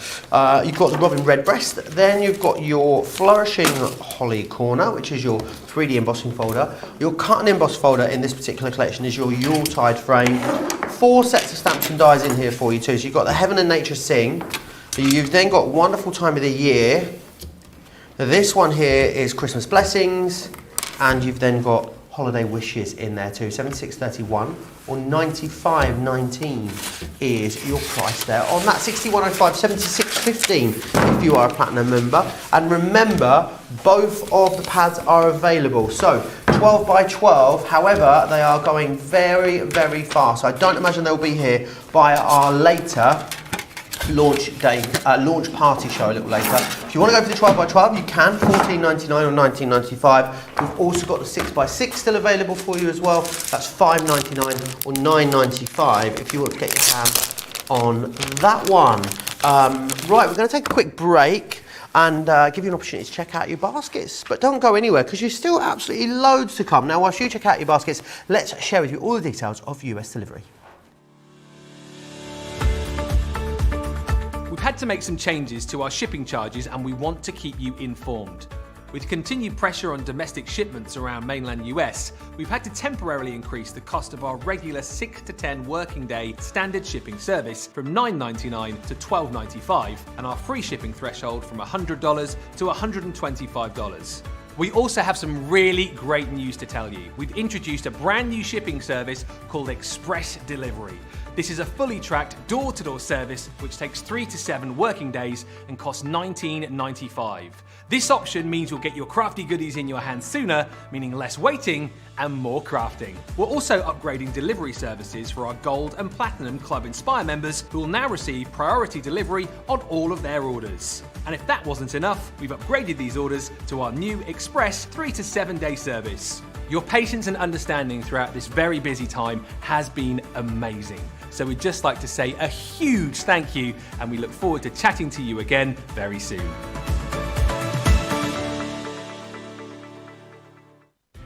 You've got the Robin Redbreast, then you've got your Flourishing Holly corner, which is your 3D embossing folder. Your cut and emboss folder in this particular collection is your Yuletide frame. 4 sets of stamps and dies in here for you too. So you've got the Heaven and Nature Sing. You've then got Wonderful Time of the Year. This one here is Christmas Blessings, and you've then got Holiday Wishes in there too. 76.31 or 95.19 is your price there on that. 61.05, 76.15 if you are a platinum member. And remember, both of the pads are available. So 12 by 12, however, they are going very, very fast. So I don't imagine they'll be here by our later launch day, launch party show a little later. If you want to go for the 12 by 12, you can, $14.99 or $19.95. We've also got the 6 by 6 still available for you as well. That's $5.99 or $9.95 if you want to get your hands on that one. Right, we're going to take a quick break and give you an opportunity to check out your baskets. But don't go anywhere, because you've still absolutely loads to come. Now, whilst you check out your baskets, let's share with you all the details of US delivery. We've had to make some changes to our shipping charges, and we want to keep you informed. With continued pressure on domestic shipments around mainland US, we've had to temporarily increase the cost of our regular 6 to 10 working day standard shipping service from $9.99 to $12.95, and our free shipping threshold from $100 to $125. We also have some really great news to tell you. We've introduced a brand new shipping service called Express Delivery. This is a fully tracked door-to-door service which takes 3 to 7 working days and costs $19.95. This option means you'll get your crafty goodies in your hands sooner, meaning less waiting and more crafting. We're also upgrading delivery services for our Gold and Platinum Club Inspire members who will now receive priority delivery on all of their orders. And if that wasn't enough, we've upgraded these orders to our new Express 3 to 7 day service. Your patience and understanding throughout this very busy time has been amazing. So we'd just like to say a huge thank you, and we look forward to chatting to you again very soon.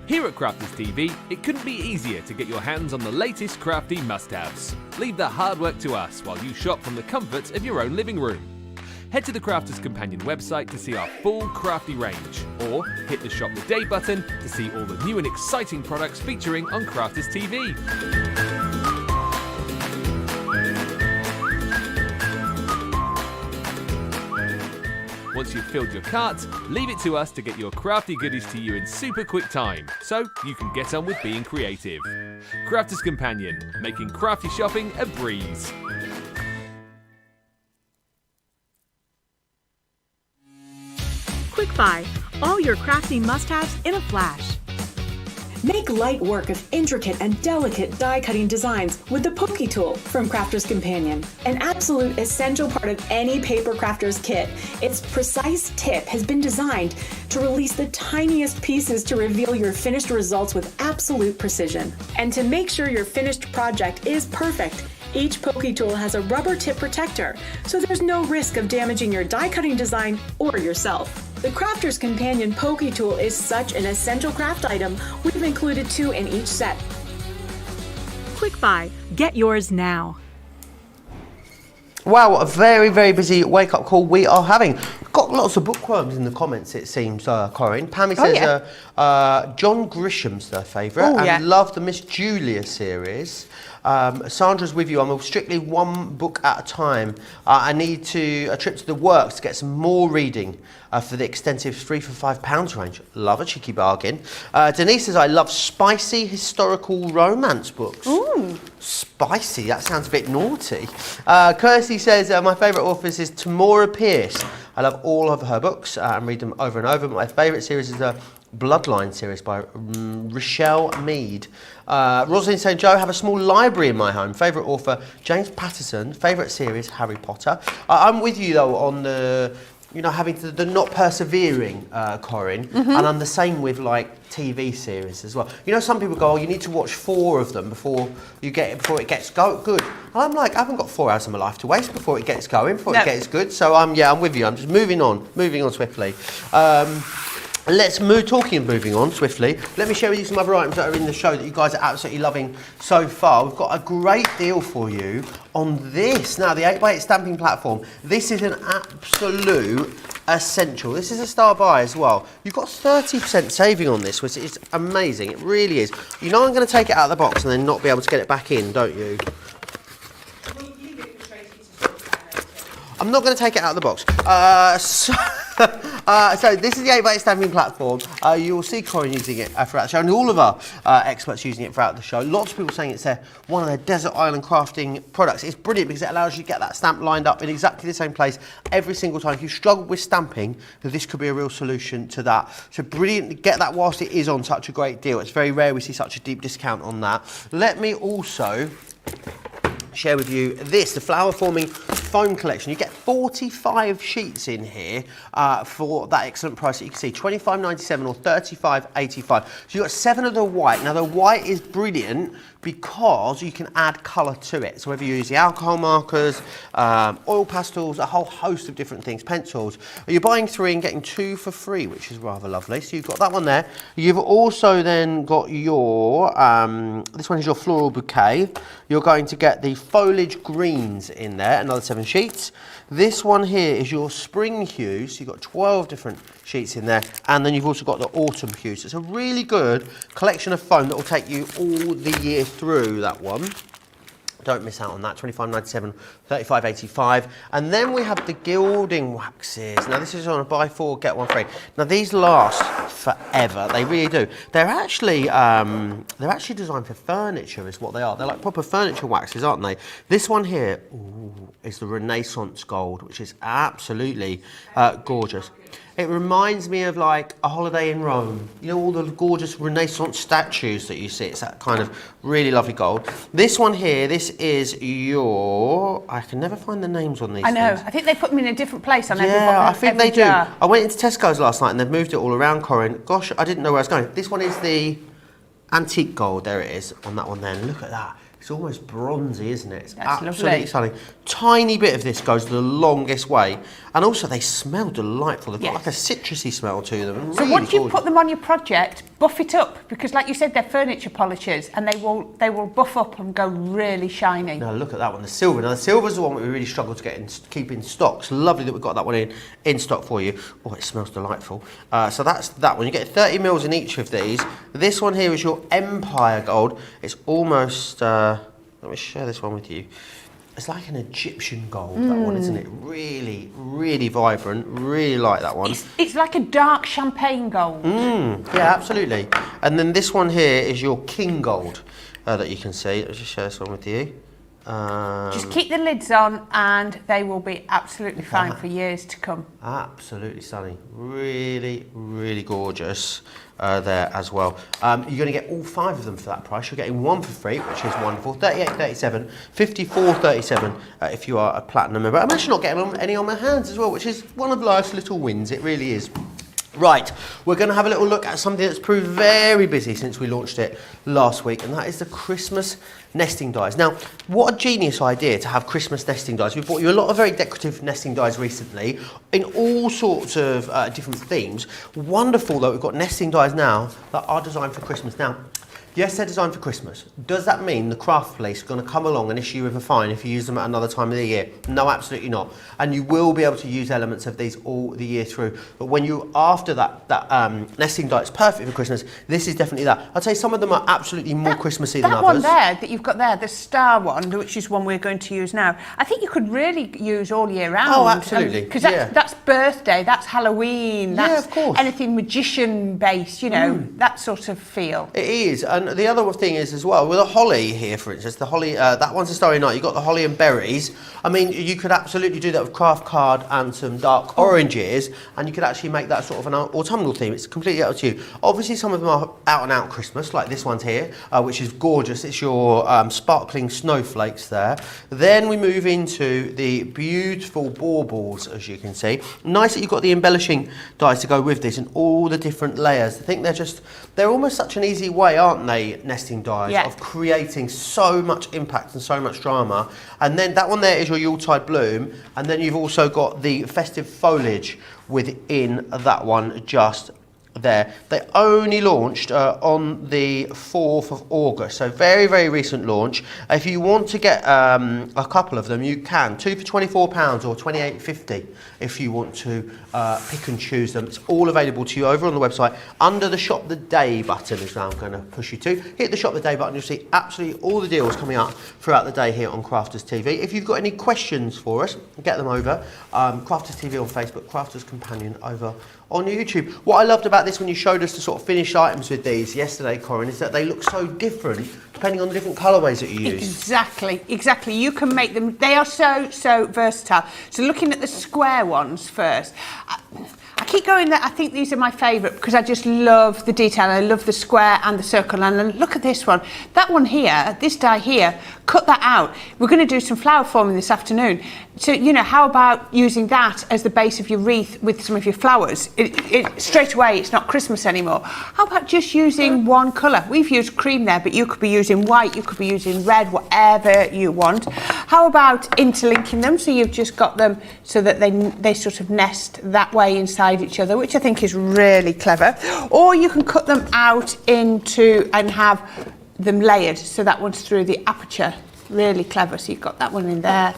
Here at Crafters TV, it couldn't be easier to get your hands on the latest crafty must-haves. Leave the hard work to us while you shop from the comforts of your own living room. Head to the Crafters Companion website to see our full crafty range, or hit the Shop Today button to see all the new and exciting products featuring on Crafters TV. Once you've filled your cart, leave it to us to get your crafty goodies to you in super quick time, so you can get on with being creative. Crafters Companion, making crafty shopping a breeze. Quick Buy, all your crafty must-haves in a flash. Make light work of intricate and delicate die-cutting designs with the Pokey Tool from Crafter's Companion. An absolute essential part of any paper crafter's kit, its precise tip has been designed to release the tiniest pieces to reveal your finished results with absolute precision. And to make sure your finished project is perfect, each Pokey Tool has a rubber tip protector, so there's no risk of damaging your die-cutting design or yourself. The Crafter's Companion Pokey Tool is such an essential craft item, we've included 2 in each set. Quick Buy, get yours now. Wow, what a very, very busy wake-up call we are having. Got lots of bookworms in the comments, it seems, Corrine. Pammy says John Grisham's their favourite and love the Miss Julia series. Sandra's with you. I'm strictly one book at a time. I need a trip to the works to get some more reading for the extensive £3 for £5 range. Love a cheeky bargain. Denise says, I love spicy historical romance books. Ooh. Spicy, that sounds a bit naughty. Kirsty says, my favourite author is Tamora Pierce. I love all of her books and read them over and over. My favourite series is the Bloodline series by Rochelle Mead. Rosalind saying, Joe, have a small library in my home. Favourite author, James Patterson. Favourite series, Harry Potter. I'm with you, though, on the, having the not persevering, Corrine. And I'm the same with, like, TV series as well. Some people go, oh, you need to watch 4 of them before it gets good. And I'm like, I haven't got 4 hours of my life to waste before it gets going, before it gets good. So, I'm with you. I'm just moving on swiftly. Let's moving on swiftly. Let me share with you some other items that are in the show that you guys are absolutely loving so far. We've got a great deal for you on this. Now, the 8x8 stamping platform. This is an absolute essential. This is a star buy as well. You've got 30% saving on this, which is amazing. It really is. I'm going to take it out of the box and then not be able to get it back in, don't you? I'm not going to take it out of the box. So this is the 8x8 stamping platform. You will see Corrine using it throughout the show, and all of our experts using it throughout the show. Lots of people saying it's one of their desert island crafting products. It's brilliant because it allows you to get that stamp lined up in exactly the same place every single time. If you struggle with stamping, this could be a real solution to that. So brilliant, get that whilst it is on such a great deal. It's very rare we see such a deep discount on that. Let me also share with you this, the flower forming foam collection. You get 45 sheets in here for that excellent price that you can see, £25.97 or £35.85. So you've got 7 of the white. Now the white is brilliant because you can add colour to it. So whether you're using alcohol markers, oil pastels, a whole host of different things, pencils. You're buying 3 and getting 2 for free, which is rather lovely. So you've got that one there. You've also then got your, this one is your floral bouquet. You're going to get the foliage greens in there, another 7 sheets. This one here is your spring hues. So you've got 12 different sheets in there, and then you've also got the autumn hues. It's a really good collection of foam that will take you all the year through, that one. Don't miss out on that. £25.97, £35.85. And then we have the gilding waxes. Now this is on a buy 4 get 1 free. Now these last forever. They really do. They're actually designed for furniture, is what they are. They're like proper furniture waxes, aren't they? This one here is the Renaissance Gold, which is absolutely gorgeous. It reminds me of like a holiday in Rome. You know, all the gorgeous Renaissance statues that you see. It's that kind of really lovely gold. This one here, this is your... I can never find the names on these I know. things. I think they put them in a different place on every Yeah, I think they do. jar. I went into Tesco's last night and they've moved it all around, Corrine. Gosh, I didn't know where I was going. This one is the antique gold. There it is on that one there. Look at that. It's almost bronzy, isn't it? It's That's absolutely lovely. stunning. Tiny bit of this goes the longest way. And also they smell delightful. They've got like a citrusy smell to them. So Really once you gorgeous. put them on your project, buff it up, because like you said, they're furniture polishers and they will buff up and go really shiny. Now look at that one, the silver. Now the silver's the one we really struggle to keep in stock. It's lovely that we've got that one in stock for you. Oh, it smells delightful. So that's that one. You get 30 mils in each of these. This one here is your Empire Gold. It's almost, let me share this one with you. It's like an Egyptian gold, that one, isn't it? Really, really vibrant. Really like that one. It's like a dark champagne gold. Yeah, absolutely. And then this one here is your King Gold that you can see. I'll just share this one with you. Just keep the lids on and they will be absolutely fine for years to come. Absolutely stunning. Really, really gorgeous there as well. You're going to get all 5 of them for that price. You're getting 1 for free, which is wonderful. $38.37, $54.37 if you are a platinum member. I'm actually not getting any on my hands as well, which is one of life's little wins. It really is. Right, we're going to have a little look at something that's proved very busy since we launched it last week, and that is the Christmas nesting dies. Now, what a genius idea to have Christmas nesting dies. We've bought you a lot of very decorative nesting dies recently in all sorts of different themes. Wonderful that we've got nesting dies now that are designed for Christmas. Now, yes, they're designed for Christmas. Does that mean the craft police are going to come along and issue you with a fine if you use them at another time of the year? No, absolutely not. And you will be able to use elements of these all the year through. But when you, after that nesting die, it's perfect for Christmas, this is definitely that. I'd say some of them are absolutely more Christmassy than That others. one there that you've got there, the star one, which is one we're going to use now, I think you could really use all year round. Oh, absolutely. Because Yeah. that's birthday, that's Halloween, Yeah, that's of course. anything magician-based, you know, that sort of feel. It is, and the other thing is as well, with a holly here, for instance, the holly, that one's a Starry Night, you've got the holly and berries. I mean, you could absolutely do that with craft card and some dark oranges, and you could actually make that sort of an autumnal theme. It's completely up to you. Obviously, some of them are out and out Christmas, like this one's here, which is gorgeous. It's your sparkling snowflakes there. Then we move into the beautiful baubles, as you can see. Nice that you've got the embellishing dies to go with this and all the different layers. I think they're almost such an easy way, aren't they, nesting dies, Yeah. of creating so much impact and so much drama. And then that one there is your Yuletide bloom, and then you've also got the festive foliage within that one just there. They only launched on the 4th of August, so very, very recent launch. If you want to get a couple of them, you can. 2 for £24 or £28.50 if you want to pick and choose them. It's all available to you over on the website. Under the Shop the Day button is where I'm going to push you to. Hit the Shop the Day button, you'll see absolutely all the deals coming up throughout the day here on Crafters TV. If you've got any questions for us, get them over. Crafters TV on Facebook, Crafters Companion over on YouTube. What I loved about this when you showed us the sort of finished items with these yesterday, Corrine, is that they look so different depending on the different colourways that you use. Exactly, exactly. You can make them, they are so versatile. So looking at the square ones first, I keep going that I think these are my favourite because I just love the detail. I love the square and the circle. And then look at this one. That one here, this die here, cut that out. We're going to do some flower forming this afternoon. So, you know, how about using that as the base of your wreath with some of your flowers? Straight away, it's not Christmas anymore. How about just using one colour? We've used cream there, but you could be using white, you could be using red, whatever you want. How about interlinking them? So you've just got them so that they sort of nest that way inside each other, which I think is really clever. Or you can cut them out into and have them layered. So that one's through the aperture. Really clever. So you've got that one in there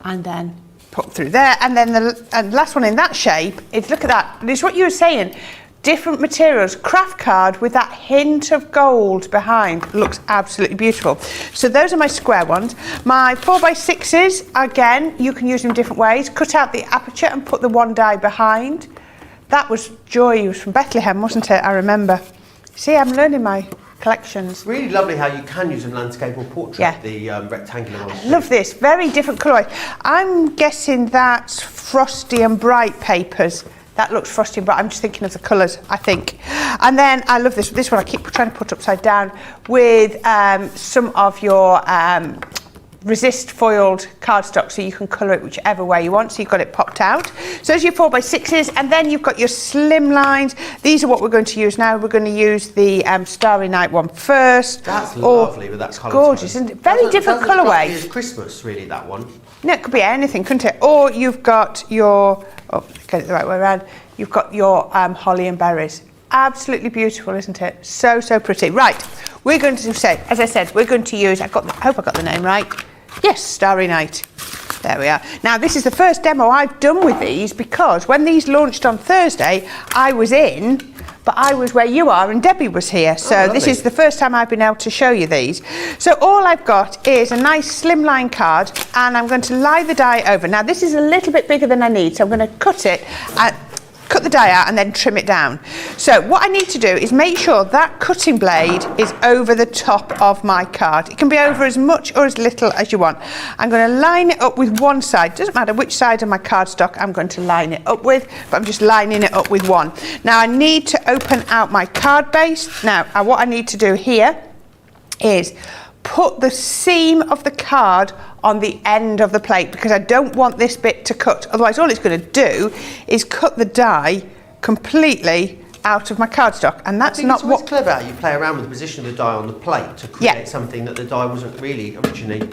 and then put through there. And then the last one in that shape is, look at that. It's what you were saying. different materials, craft card with that hint of gold behind. Looks absolutely beautiful. So those are my square ones. My 4x6s, again, you can use them different ways. Cut out the aperture and put the one die behind. That was Joy from Bethlehem, wasn't it? I remember. See, I'm learning my collections. Really lovely how you can use a landscape or portrait, Yeah. the rectangular ones. I love this, very different colour. I'm guessing that's Frosty and Bright papers. That looks frosty and bright. I'm just thinking of the colours, I think. And then I love this. This one I keep trying to put upside down with some of your resist foiled cardstock, so you can colour it whichever way you want. So you've got it popped out. So there's your 4x6s, and then you've got your slim lines. These are what we're going to use now. We're going to use the Starry Night one first. That's lovely with that colour. Gorgeous, isn't it? Very different colourway. It's Christmas, really, that one. No, it could be anything, couldn't it? Or you've got your, oh, get it the right way around. You've got your holly and berries. Absolutely beautiful, isn't it? So, so pretty. Right, we're going to say, as I said, we're going to use, I hope I got the name right. Yes, Starry Night. There we are. Now, this is the first demo I've done with these, because when these launched on Thursday, I was in, but I was where you are and Debbie was here. So this is the first time I've been able to show you these. So all I've got is a nice slimline card, and I'm going to lie the die over. Now, this is a little bit bigger than I need, so I'm going to cut it cut the die out and then trim it down. So what I need to do is make sure that cutting blade is over the top of my card. It can be over as much or as little as you want. I'm going to line it up with one side. Doesn't matter which side of my cardstock I'm going to line it up with, but I'm just lining it up with one. Now I need to open out my card base. Now what I need to do here is put the seam of the card on the end of the plate, because I don't want this bit to cut. Otherwise, all it's going to do is cut the die completely out of my cardstock, and that's not what. It's clever how you play around with the position of the die on the plate to create something that the die wasn't really originally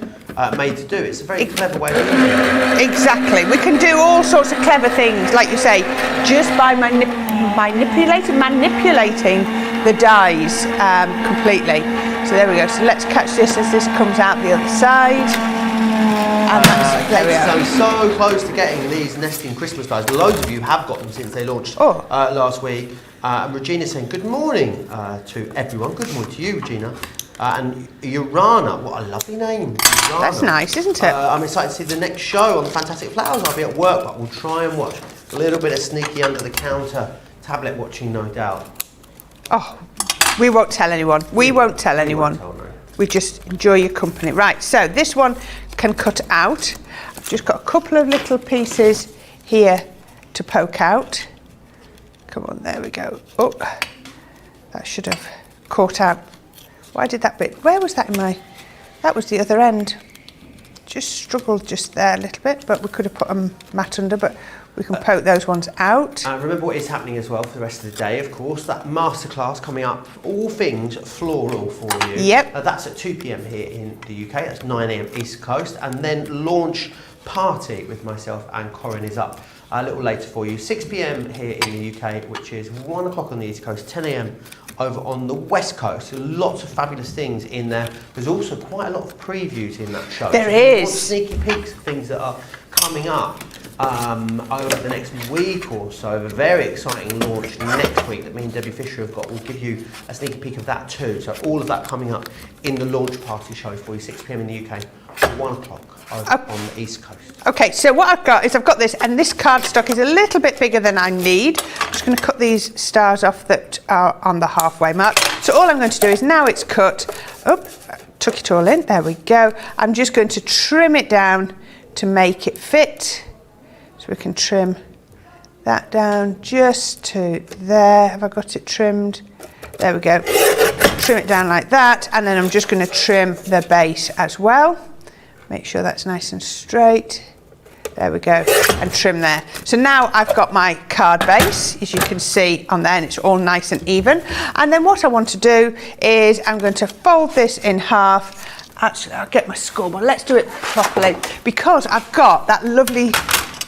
made to do. It's a very clever way of doing it. Exactly. We can do all sorts of clever things, like you say, just by manipulating the dies completely. So there we go. So let's catch this as this comes out the other side. And that's, there we are. I'm so close to getting these nesting Christmas dies. Loads of you have got them since they launched last week. And Regina's saying good morning to everyone. Good morning to you, Regina. And Urana, what a lovely name. Urana. That's nice, isn't it? I'm excited to see the next show on the Fantastic Flowers. I'll be at work, but we'll try and watch a little bit of sneaky under the counter tablet watching, no doubt. Oh, we won't tell anyone. We won't tell anyone. We just enjoy your company. Right, so this one can cut out. I've just got a couple of little pieces here to poke out. Come on, there we go. Oh, that should have caught out. Why did that bit? Where was that in my? That was the other end. Just struggled just there a little bit, but we could have put a mat under, but we can poke those ones out. Remember what is happening as well for the rest of the day, of course, that masterclass coming up, all things floral for you. Yep. That's at 2 p.m. here in the UK, that's 9 a.m. East Coast, and then launch party with myself and Corrine is up a little later for you. 6 p.m. here in the UK, which is 1 o'clock on the East Coast, 10 a.m. over on the West Coast. So lots of fabulous things in there. There's also quite a lot of previews in that show. There so is. Sneaky peeks of things that are coming up over the next week or so. A very exciting launch next week that me and Debbie Fisher have got. We'll give you a sneaky peek of that too. So all of that coming up in the launch party show for you, 6 p.m. in the UK, 1 o'clock over on the East Coast. Okay, so what I've got is I've got this, and this cardstock is a little bit bigger than I need. I'm just going to cut these stars off that are on the halfway mark. So all I'm going to do is, now it's cut, tuck it all in, there we go. I'm just going to trim it down to make it fit. So we can trim that down just to there. Have I got it trimmed? There we go. Trim it down like that, and then I'm just going to trim the base as well. Make sure that's nice and straight. There we go, and trim there. So now I've got my card base, as you can see on there, and it's all nice and even. And then what I want to do is I'm going to fold this in half. Actually, I'll get my scoreboard. Let's do it properly, because I've got that lovely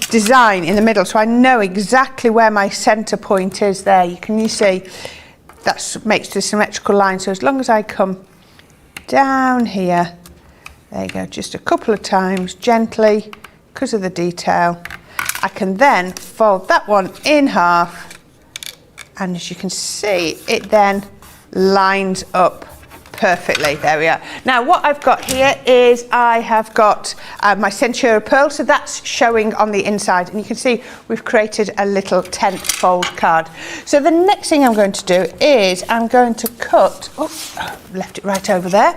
design in the middle, so I know exactly where my centre point is there. You see that makes the symmetrical line. So as long as I come down here, there you go, just a couple of times gently, because of the detail, I can then fold that one in half And as you can see, it then lines up perfectly. There we are. Now what I've got here is I have got my Centura Pearl, so that's showing on the inside, and you can see we've created a little tent fold card. So the next thing I'm going to do is I'm going to cut, left it right over there.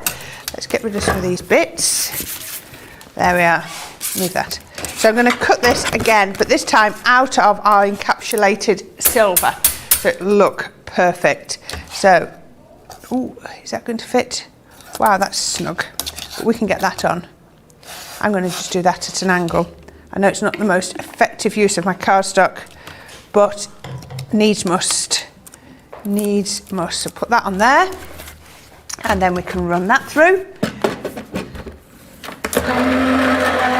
Let's get rid of some of these bits. There we are, move that. So I'm going to cut this again, but this time out of our encapsulated silver, so it'll look perfect. So ooh, is that going to fit? Wow, that's snug. But we can get that on. I'm going to just do that at an angle. I know it's not the most effective use of my cardstock, but needs must. Needs must. So put that on there, and then we can run that through.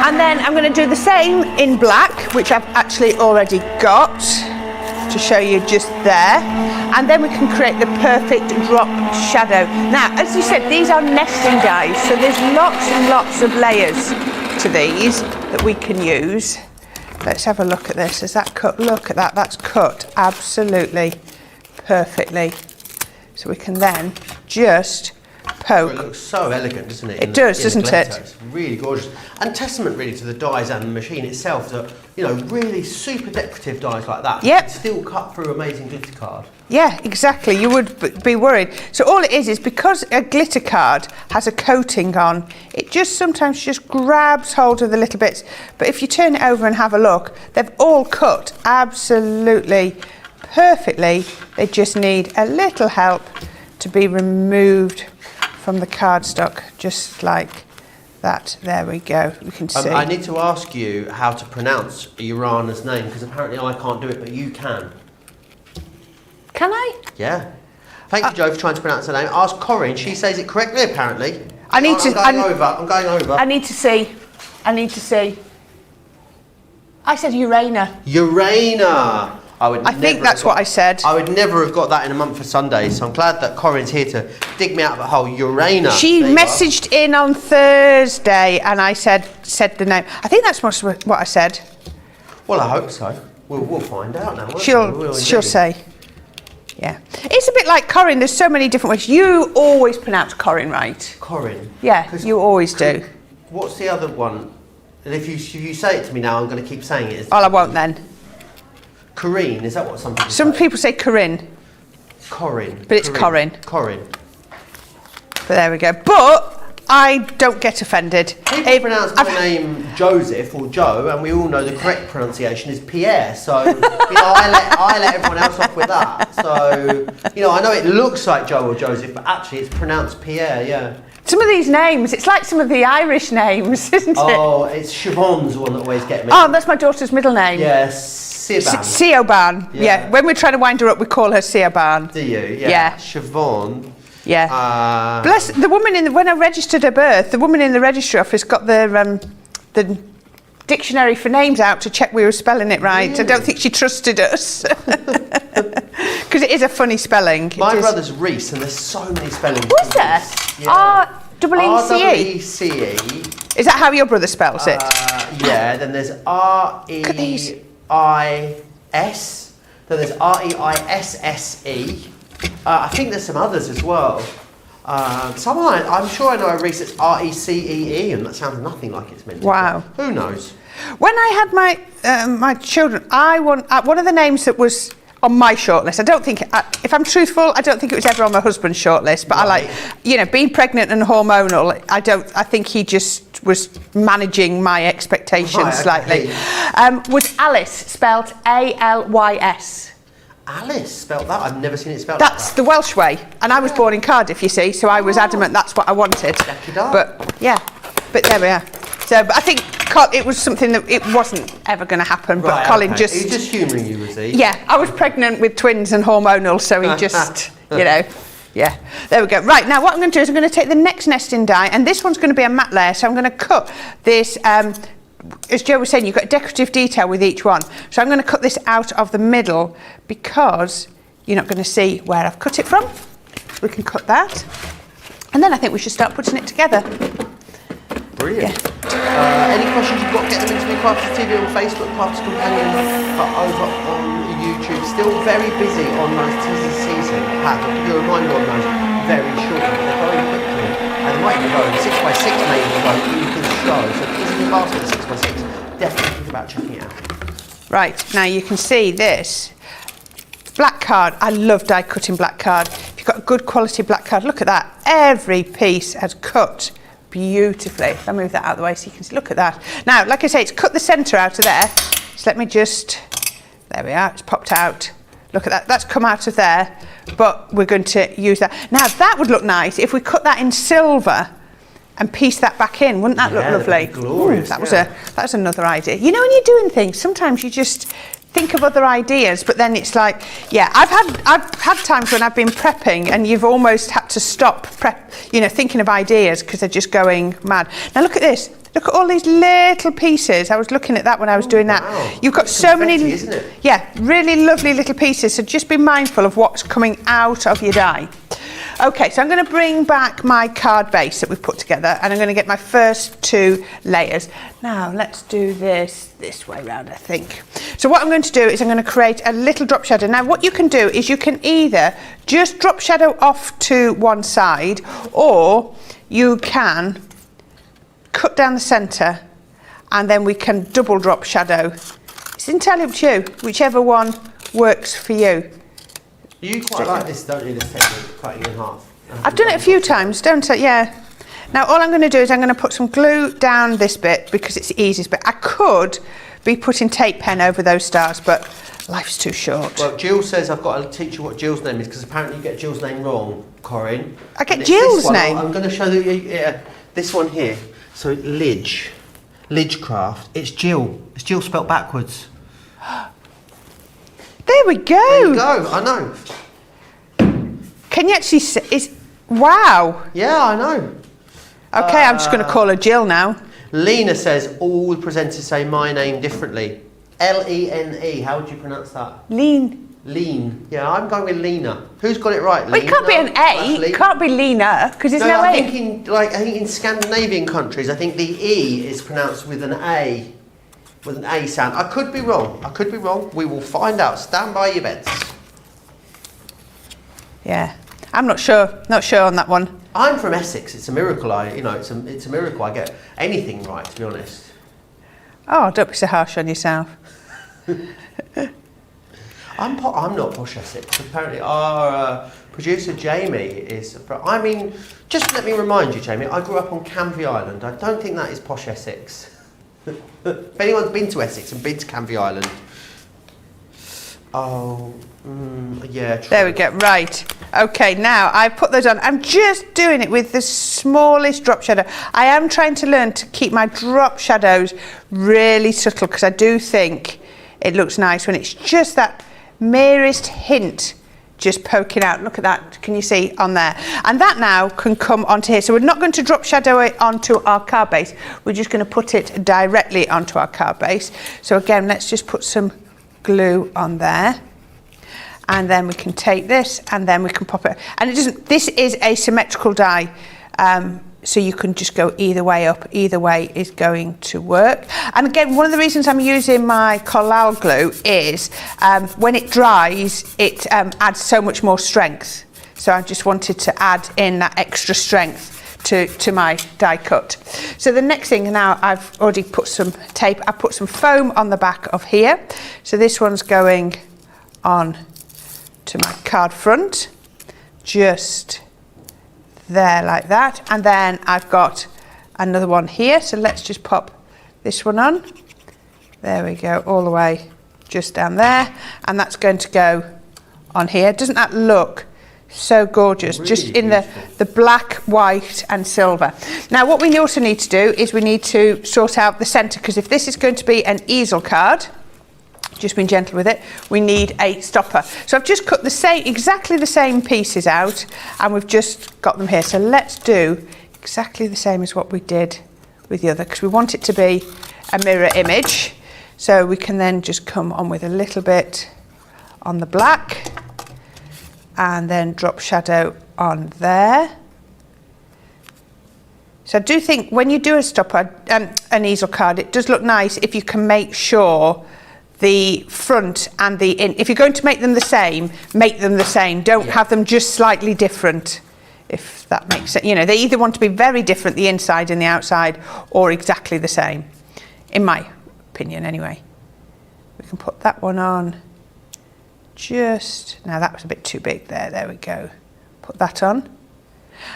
And then I'm going to do the same in black, which I've actually already got, to show you just there, and then we can create the perfect drop shadow. Now, as you said, these are nesting dies, so there's lots and lots of layers to these that we can use. Let's have a look at this. Is that cut? Look at that. That's cut absolutely perfectly. So we can then just poke. It looks so elegant, doesn't it? It does, doesn't it? It's really gorgeous. And testament really to the dies and the machine itself that, you know, really super decorative dies like that. Yep. Still cut through amazing glitter card. Yeah, exactly. You would be worried. So all it is because a glitter card has a coating on, it just sometimes just grabs hold of the little bits. But if you turn it over and have a look, they've all cut absolutely perfectly. They just need a little help to be removed from the cardstock, just like that. There we go. You can see. I need to ask you how to pronounce Urana's name, because apparently I can't do it, but you can. Can I? Yeah. Thank you, Joe, for trying to pronounce her name. Ask Corrine. She says it correctly, apparently. I'm going over. I need to see. I said Urana. Urana. I think that's what I said. I would never have got that in a month for Sundays, so I'm glad that Corrine's here to dig me out of a hole. Urana. She messaged in on Thursday, and I said the name. I think that's what I said. Well, I hope so. We'll find out now. She'll say. Yeah. It's a bit like Corrine. There's so many different ways. You always pronounce Corrine right. Corrine. Yeah, you always do. What's the other one? And if you say it to me now, I'm going to keep saying it. Well, I won't then. Corrine, is that what some people say? Some people say Corrine. Corrine. But it's Corrine. Corrine. But there we go. But I don't get offended. People pronounce my name Joseph or Joe, and we all know the correct pronunciation is Pierre. So, you know, I let everyone else off with that. So, you know, I know it looks like Joe or Joseph, but actually it's pronounced Pierre, yeah. Some of these names, it's like some of the Irish names, isn't it? Oh, it's Siobhan's the one that always gets me. Oh, that's my daughter's middle name. Yes. Siobhan. Yeah. When we're trying to wind her up, we call her Siobhan. Do you? Yeah. Yeah. Siobhan. Yeah. Bless the woman when I registered her birth, the woman in the registry office got the dictionary for names out to check we were spelling it right. Really? I don't think she trusted us. Because it is a funny spelling. My brother's Reese, and there's so many spellings. Was there? Yeah. R-E-E-C-E. Is that how your brother spells it? Yeah, then there's R-E-I-S, then there's R-E-I-S-S-E. I think there's some others as well. Someone, I'm sure I know a Reese that's R-E-C-E-E, and that sounds nothing like it's meant to. Wow. Be. Who knows? When I had my children, one of the names that was on my shortlist. I don't think, if I'm truthful, I don't think it was ever on my husband's shortlist. But right. I like, you know, being pregnant and hormonal. I think he just was managing my expectations slightly. Was Alice, spelled A-L-Y-S. Alice, spelled that? I've never seen it spelled like that. That's the Welsh way, and I was born in Cardiff, you see, so I was adamant that's what I wanted. But yeah, but there we are. So, but I think it was something that it wasn't ever going to happen. But Colin just. He was just humouring you, was he? Yeah, I was pregnant with twins and hormonal, so he just, you know, yeah. There we go. Right, now what I'm going to do is I'm going to take the next nesting die, and this one's going to be a matte layer, so I'm going to cut this. As Joe was saying, you've got a decorative detail with each one. So I'm going to cut this out of the middle because you're not going to see where I've cut it from. We can cut that. And then I think we should start putting it together. Brilliant. Yeah. Any questions you've got, get them into me. Crafters TV on Facebook, Crafters Companion over on YouTube. Still very busy on those T's and C's. I'll give you a reminder on those very shortly. They're going quickly. And the way you go, 6x6 maybe you can show. So if it's in your basket 6x6, definitely think about checking it out. Right, now you can see this. Black card, I love die cutting black card. If you've got a good quality black card, look at that. Every piece has cut beautifully. I'll move that out of the way so you can see, look at that. Now, like I say, it's cut the centre out of there. So let me just, there we are, it's popped out. Look at that, that's come out of there, but we're going to use that. Now, that would look nice if we cut that in silver and piece that back in. Wouldn't that look lovely? Glorious. Ooh, that was another idea. You know, when you're doing things, sometimes you just think of other ideas, but then it's like, yeah, I've had times when I've been prepping and you've almost had to stop thinking of ideas because they're just going mad. Now look at this. Look at all these little pieces. I was looking at that when I was doing that. Wow. You've got so many, isn't it? Yeah, really lovely little pieces. So just be mindful of what's coming out of your die. Okay, so I'm going to bring back my card base that we've put together and I'm going to get my first 2 layers. Now, let's do this way round, I think. So what I'm going to do is I'm going to create a little drop shadow. Now, what you can do is you can either just drop shadow off to one side or you can cut down the centre and then we can double drop shadow. It's entirely up to you, whichever one works for you. You quite like this, don't you, this technique, cutting in half? I've done it a few times, don't I? Yeah. Now, all I'm going to do is I'm going to put some glue down this bit because it's the easiest bit. I could be putting tape pen over those stars, but life's too short. Well, Jill says I've got to teach you what Jill's name is because apparently you get Jill's name wrong, Corrine. I get Jill's name? I'm going to show you this one here. So, Lidgecraft. It's Jill. It's Jill spelt backwards. There we go. There you go, I know. Can you actually see? Wow. Yeah, I know. Okay, I'm just going to call her Jill now. Lena says all presenters say my name differently. L-E-N-E. How would you pronounce that? Lean. Lean. Yeah, I'm going with Lena. Who's got it right? Well, it can't be an A. It can't be Lena because there's no I A. think in Scandinavian countries, I think the E is pronounced with an A. With an A sound. I could be wrong. I could be wrong. We will find out. Stand by your beds. Yeah, I'm not sure. Not sure on that one. I'm from Essex. It's a miracle. It's a miracle. I get anything right, to be honest. Oh, don't be so harsh on yourself. I'm not posh Essex. Apparently, our producer Jamie is. I mean, just let me remind you, Jamie. I grew up on Canvey Island. I don't think that is posh Essex. If anyone's been to Essex and been to Canvey Island, yeah, true. There we go. Right. Okay, now I've put those on. I'm just doing it with the smallest drop shadow. I am trying to learn to keep my drop shadows really subtle because I do think it looks nice when it's just that merest hint just poking out. Look at that. Can you see on there? And that now can come onto here. So we're not going to drop shadow it onto our card base. We're just going to put it directly onto our card base. So again, let's just put some glue on there. And then we can take this and then we can pop it. And it doesn't, this is a symmetrical die. So you can just go either way up, either way is going to work. And again, one of the reasons I'm using my collal glue is when it dries, it adds so much more strength. So I just wanted to add in that extra strength to my die cut. So the next thing, now I've already put some tape, I put some foam on the back of here. So this one's going on to my card front, just there like that, and then I've got another one here, so let's just pop this one on. There we go, all the way just down there, and that's going to go on here. Doesn't that look so gorgeous? Really just in the black, white and silver. Now what we also need to do is we need to sort out the centre, because if this is going to be an easel card, just being gentle with it, we need a stopper. So I've just cut exactly the same pieces out, and we've just got them here. So let's do exactly the same as what we did with the other, because we want it to be a mirror image. So we can then just come on with a little bit on the black and then drop shadow on there. So I do think when you do a stopper, an easel card, it does look nice if you can make sure the front and the in. If you're going to make them the same, make them the same. Don't have them just slightly different, if that makes sense. You know, they either want to be very different, the inside and the outside, or exactly the same, in my opinion anyway. We can put that one on. Now that was a bit too big there we go. Put that on.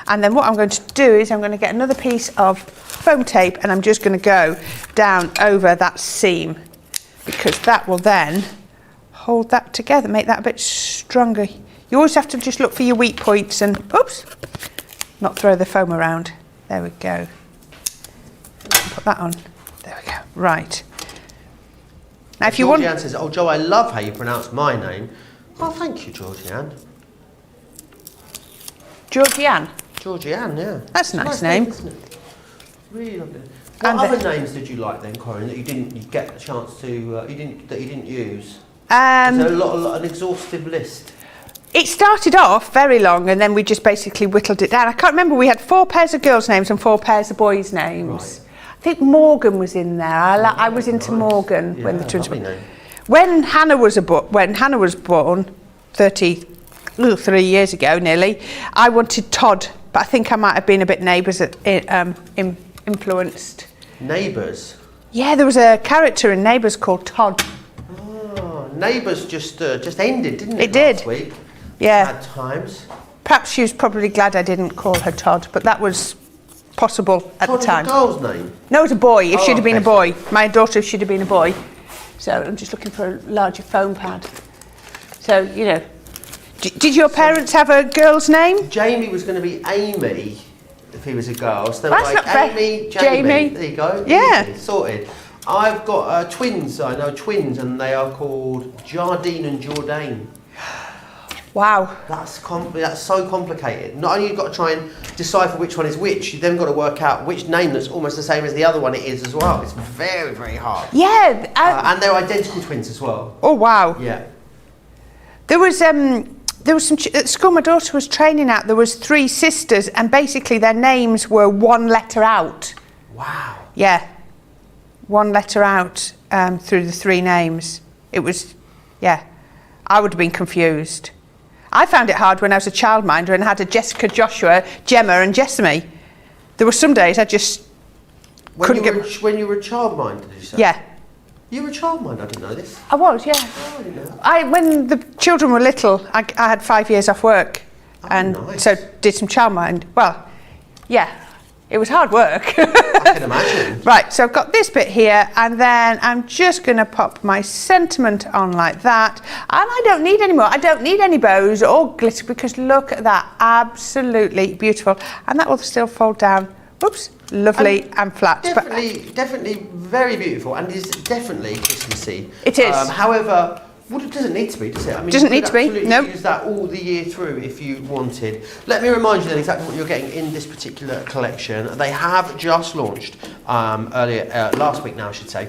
And then what I'm going to do is I'm going to get another piece of foam tape and I'm just going to go down over that seam, because that will then hold that together, make that a bit stronger. You always have to just look for your weak points and, oops, not throw the foam around. There we go. Put that on. There we go. Right. Now if you want... Georgianne says, oh Joe, I love how you pronounce my name. Oh, thank you, Georgianne. Georgianne? Georgianne, yeah. That's a nice name. Isn't it? Really lovely. What other names did you like then, Corrine, that you didn't get a chance to, that you didn't use? Is there an exhaustive list? It started off very long and then we just basically whittled it down. I can't remember, we had 4 pairs of girls' names and 4 pairs of boys' names. Right. I think Morgan was in there. I was into nice. Morgan when the twins were. When Hannah was born, 33 years ago nearly, I wanted Todd, but I think I might have been a bit Neighbours influenced. Neighbours? Yeah, there was a character in Neighbours called Todd. Oh, Neighbours just ended, didn't it? It did. Last week? Yeah. Sad times. Perhaps she was probably glad I didn't call her Todd, but that was possible at the time. Todd was a girl's name? No, it was a boy. It should have been a boy. Sorry. My daughter should have been a boy. So I'm just looking for a larger foam pad. So, you know. Did your parents have a girl's name? Jamie was going to be Amy if he was a girl. So they were That's like, not Amy, Jamie. There you go. Yeah. Easy, sorted. I've got twins. I know twins, and they are called Jardine and Jourdain. Wow. That's so complicated. Not only you've got to try and decipher which one is which, you've then got to work out which name that's almost the same as the other one it is as well. It's very, very hard. Yeah. And they're identical twins as well. Oh, wow. Yeah. There was some, at school my daughter was training at, there was 3 sisters and basically their names were 1 letter out. Wow. Yeah. 1 letter out through the 3 names. It was, yeah, I would have been confused. I found it hard when I was a childminder and had a Jessica, Joshua, Gemma and Jessamy. There were some days I just couldn't get... When you were a childminder, did you say? Yeah. You were a childminder, I didn't know this. I was, yeah. Oh, I didn't know. When the children were little, I had 5 years off work. And nice. so did some childmind. Well, yeah, it was hard work. I can imagine. Right, so I've got this bit here, and then I'm just going to pop my sentiment on like that. And I don't need any more. I don't need any bows or glitter because look at that, absolutely beautiful. And that will still fold down. Oops, lovely and flat. Definitely very beautiful, and is definitely Christmassy. It is. However, it doesn't need to be, does it? I mean, doesn't need to be, no. Use that all the year through if you wanted. Let me remind you then exactly what you're getting in this particular collection. They have just launched last week now, I should say.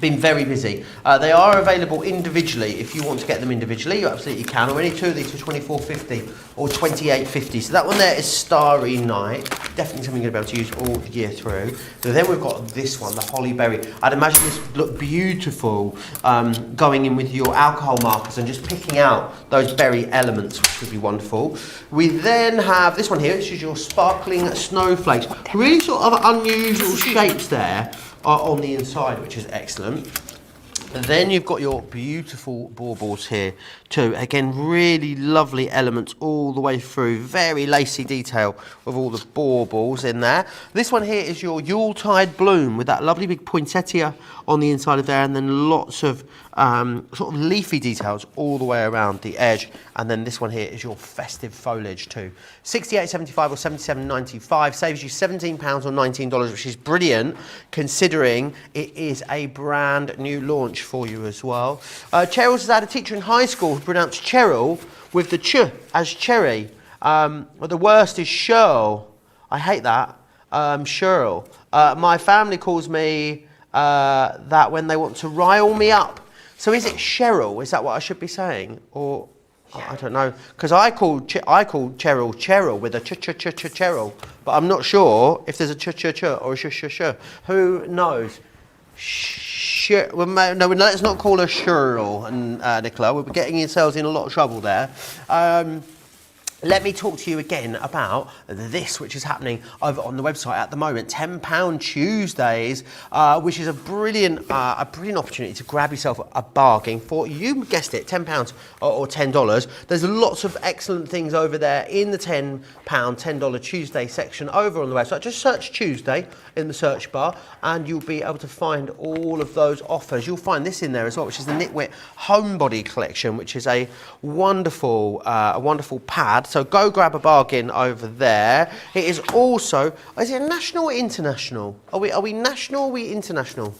Been very busy. They are available individually. If you want to get them individually, you absolutely can. Or any 2 of these for $24.50 or $28.50. So that one there is Starry Night. Definitely something you're going to be able to use all the year through. So then we've got this one, the Holly Berry. I'd imagine this would look beautiful going in with your alcohol markers and just picking out those berry elements, which would be wonderful. We then have this one here, which is your sparkling snowflakes. Really sort of unusual shapes there. On the inside, which is excellent. And then you've got your beautiful baubles here too. Again, really lovely elements all the way through. Very lacy detail with all the baubles in there. This one here is your Yuletide bloom with that lovely big poinsettia on the inside of there, and then lots of sort of leafy details all the way around the edge. And then this one here is your festive foliage too. $68.75 or $77.95 saves you £17 or $19, which is brilliant considering it is a brand new launch for you as well. Cheryl says I had a teacher in high school who pronounced Cheryl with the ch as cherry. Well, the worst is Cheryl. I hate that. Cheryl. My family calls me that when they want to rile me up. So is it Cheryl? Is that what I should be saying? Or I don't know, because I call Cheryl with a Cheryl, but I'm not sure if there's a ch or a sh. Who knows? Well, no, let's not call her Cheryl, and Nicola. We're getting yourselves in a lot of trouble there. Let me talk to you again about this, which is happening over on the website at the moment. £10 Tuesdays, which is a brilliant opportunity to grab yourself a bargain for, you guessed it, £10 or $10. There's lots of excellent things over there in the £10 $10 Tuesday section over on the website. Just search Tuesday in the search bar and you'll be able to find all of those offers. You'll find this in there as well, which is the Knitwit Homebody collection, which is a wonderful pad. So go grab a bargain over there. It is also, is it national or international? Are we national or are we international?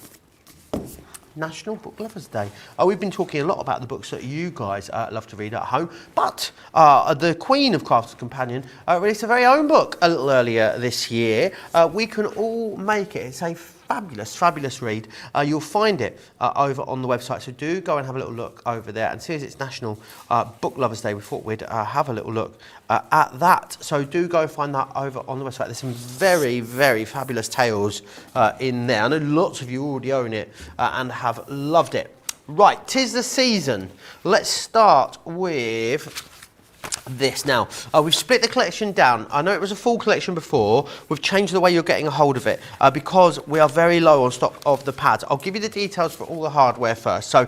National Book Lovers Day. We've been talking a lot about the books that you guys love to read at home, but the Queen of Crafters Companion released her very own book a little earlier this year. We Can All Make It. It's a fabulous read. You'll find it over on the website, so do go and have a little look over there. And since it's National Book Lovers Day, we thought we'd have a little look at that. So do go find that over on the website. There's some very fabulous tales in there. I know lots of you already own it and have loved it. Right, 'tis the season. Let's start with this now. We've split the collection down. I know it was a full collection before. We've changed the way you're getting a hold of it because we are very low on stock of the pads. I'll give you the details for all the hardware first. So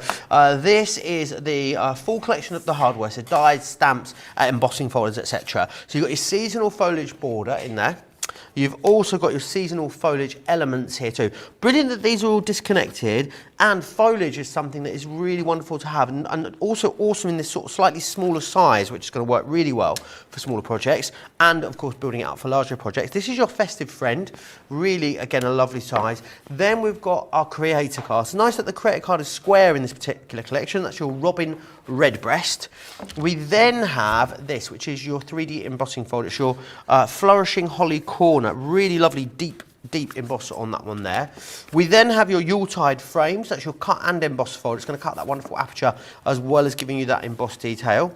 this is the full collection of the hardware, so dies, stamps, embossing folders, etc. So you've got your seasonal foliage border in there. You've also got your seasonal foliage elements here too. Brilliant that these are all disconnected, and foliage is something that is really wonderful to have, and also awesome in this sort of slightly smaller size, which is going to work really well for smaller projects, and of course building it out for larger projects. This is your festive friend, really again a lovely size. Then we've got our creator card. It's nice that the creator card is square in this particular collection. That's your Robin Redbreast. We then have this, which is your 3D embossing folder. It's your Flourishing Holly Corner. Really lovely deep emboss on that one there. We then have your Yuletide frames. That's your cut and emboss folder. It's going to cut that wonderful aperture as well as giving you that embossed detail.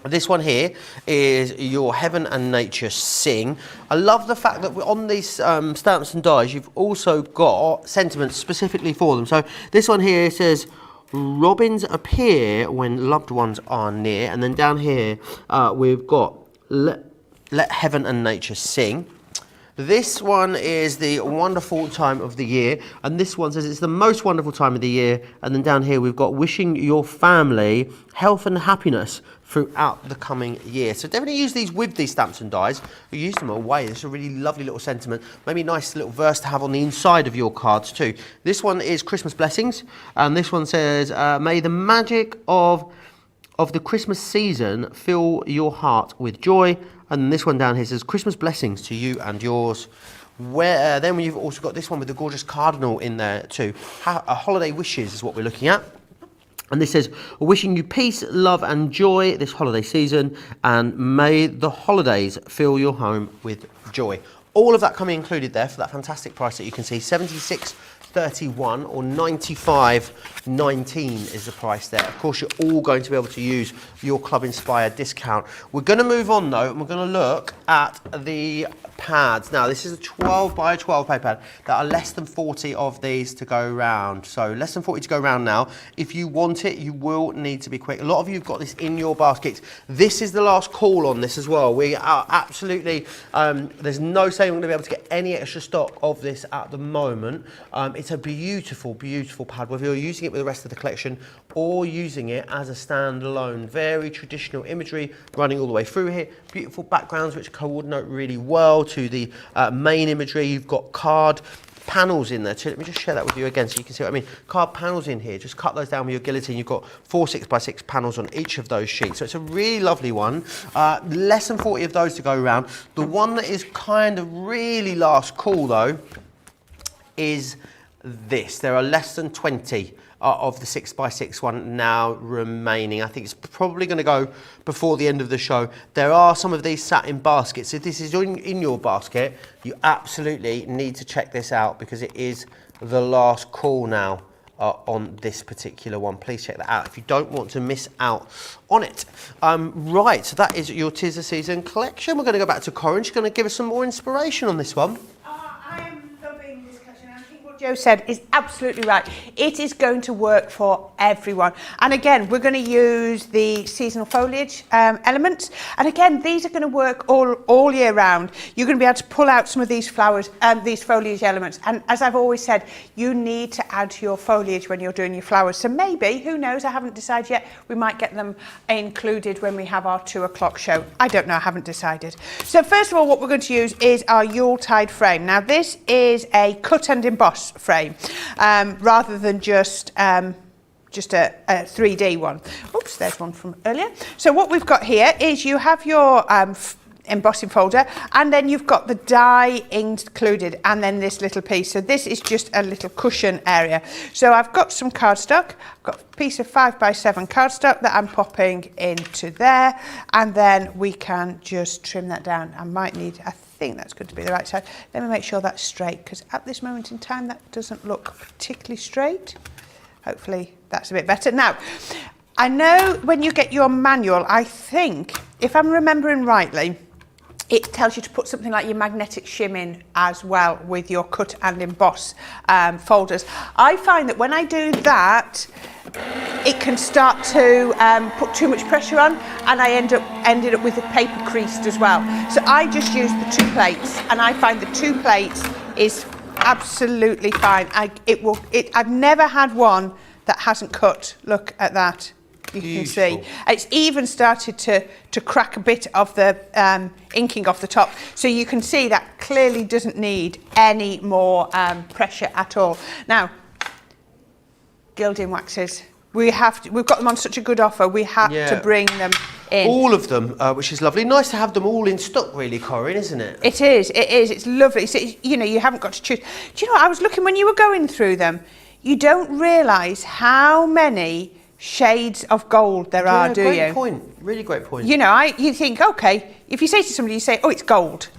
This one here is your Heaven and Nature Sing. I love the fact that on these stamps and dies, you've also got sentiments specifically for them. So this one here says, robins appear when loved ones are near. And then down here, we've got let Heaven and Nature Sing. This one is the wonderful time of the year, and this one says it's the most wonderful time of the year. And then down here we've got wishing your family health and happiness throughout the coming year. So definitely use these with these stamps and dies. You use them away. It's a really lovely little sentiment. Maybe a nice little verse to have on the inside of your cards too. This one is Christmas Blessings, and this one says, may the magic of the Christmas season fill your heart with joy. And this one down here says, Christmas blessings to you and yours. Then you've also got this one with the gorgeous cardinal in there too. Holiday wishes is what we're looking at. And this says, wishing you peace, love and joy this holiday season, and may the holidays fill your home with joy. All of that coming included there for that fantastic price that you can see, $76.31 or $95.19 is the price there. Of course, you're all going to be able to use your Club Inspired discount. We're going to move on though, and we're going to look at the pads. Now, this is a 12 by 12 paper pad. There are less than 40 of these to go round. So less than 40 to go round now. If you want it, you will need to be quick. A lot of you have got this in your baskets. This is the last call on this as well. We are absolutely, there's no saying we're going to be able to get any extra stock of this at the moment. It's a beautiful pad, whether you're using it with the rest of the collection or using it as a standalone. Very traditional imagery running all the way through here. Beautiful backgrounds which coordinate really well to the main imagery. You've got card panels in there too. Let me just share that with you again so you can see what I mean. Card panels in here, just cut those down with your guillotine. You've got 4 6x6 panels on each of those sheets. So it's a really lovely one. Less than 40 of those to go around. The one that is kind of really last call though is this. There are less than 20 of the 6x6 one now remaining. I think it's probably going to go before the end of the show. There are some of these sat in baskets. If this is in your basket, you absolutely need to check this out because it is the last call now on this particular one. Please check that out if you don't want to miss out on it. Right, so that is your 'Tis the Season collection. We're going to go back to Corrine. She's going to give us some more inspiration on this one. I am loving this collection. I think what Joe said is absolutely right. It is going to work for everyone. And again, we're going to use the seasonal foliage elements. And again, these are going to work all year round. You're going to be able to pull out some of these flowers and these foliage elements. And as I've always said, you need to add to your foliage when you're doing your flowers. So maybe, who knows, I haven't decided yet, we might get them included when we have our 2 o'clock show. I don't know, I haven't decided. So first of all, what we're going to use is our Yuletide frame. Now this is a cut and emboss frame, rather than just a 3D one. Oops, there's one from earlier. So what we've got here is you have your embossing folder, and then you've got the die included, and then this little piece. So this is just a little cushion area. So I've got some cardstock. I've got a piece of 5x7 cardstock that I'm popping into there, and then we can just trim that down. I might need, I think that's going to be the right side. Let me make sure that's straight, because at this moment in time that doesn't look particularly straight. Hopefully that's a bit better. Now, I know when you get your manual, I think, if I'm remembering rightly, it tells you to put something like your magnetic shim in as well with your cut and emboss folders. I find that when I do that, it can start to put too much pressure on, and I ended up with the paper creased as well. So I just use the 2 plates, and I find the 2 plates is absolutely fine. I've never had one that hasn't cut. Look at that. You can see it's even started to crack a bit of the inking off the top, so you can see that clearly doesn't need any more pressure at all. Now, gilding waxes, we've got them on such a good offer, we have to bring them in. All of them, which is lovely. Nice to have them all in stock, really, Corrine, isn't it? It is, it's lovely. So, you know, you haven't got to choose. Do you know what, I was looking when you were going through them, you don't realise how many shades of gold there are, do you? Great point, really great point. You know, you think, okay, if you say to somebody, you say, oh, it's gold.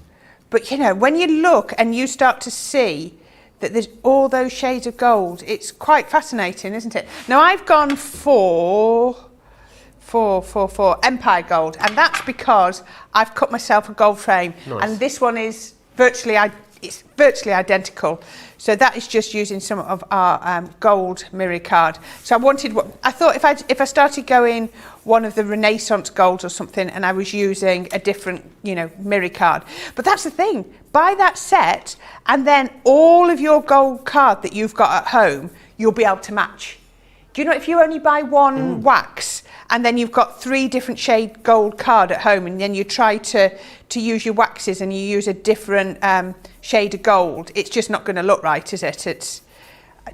But, you know, when you look and you start to see that there's all those shades of gold, it's quite fascinating, isn't it? Now, I've gone for Empire Gold, and that's because I've cut myself a gold frame. Nice. And this one is virtually identical. So that is just using some of our gold mirror card. So I thought if I started going one of the Renaissance golds or something, and I was using a different, you know, mirror card. But that's the thing, buy that set, and then all of your gold card that you've got at home, you'll be able to match. Do you know, if you only buy one wax, and then you've got 3 different shade gold card at home, and then you try to use your waxes and you use a different shade of gold, it's just not going to look right, is it? It's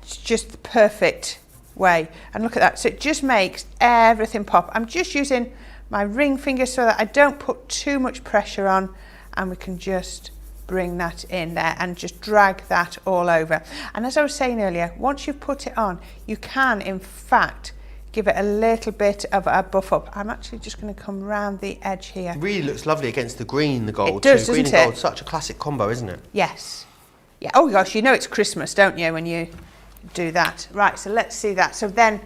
just the perfect way. And look at that, so it just makes everything pop. I'm just using my ring finger so that I don't put too much pressure on, and we can just bring that in there and just drag that all over. And as I was saying earlier, once you've put it on, you can in fact give it a little bit of a buff up. I'm actually just going to come round the edge here. Really looks lovely against the green, the gold. It does, too. Green doesn't and gold, it? such a classic combo, isn't it? Yes. Yeah. Oh gosh, you know it's Christmas, don't you, when you do that? Right, so let's see that. So then,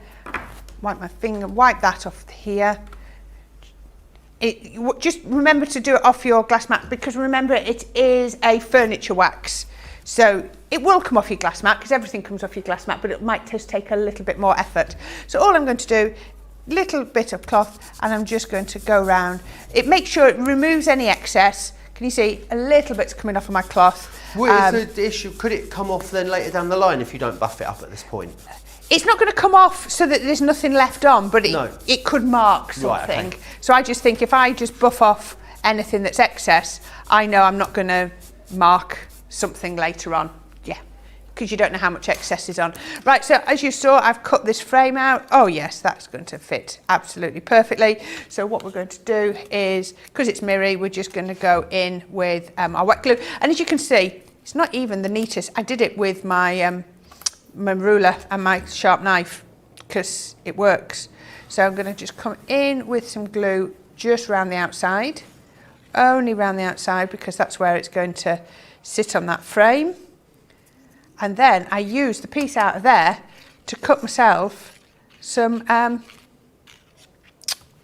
wipe that off here. Just remember to do it off your glass mat, because remember it is a furniture wax. So it will come off your glass mat, because everything comes off your glass mat, but it might just take a little bit more effort. So all I'm going to do, little bit of cloth, and I'm just going to go round. It makes sure it removes any excess. Can you see a little bit's coming off of my cloth? What is the issue? Could it come off then later down the line if you don't buff it up at this point? It's not going to come off so that there's nothing left on, but it could mark something. Right, okay. So I just think if I just buff off anything that's excess, I know I'm not going to mark something later on. Yeah, because you don't know how much excess is on. Right, so as you saw, I've cut this frame out. Oh yes, that's going to fit absolutely perfectly. So what we're going to do is, because it's mirror, we're just going to go in with our wet glue. And as you can see, it's not even the neatest. I did it with my my ruler and my sharp knife, because it works. So I'm going to just come in with some glue just around the outside, only around the outside, because that's where it's going to sit on that frame. And then I use the piece out of there to cut myself some,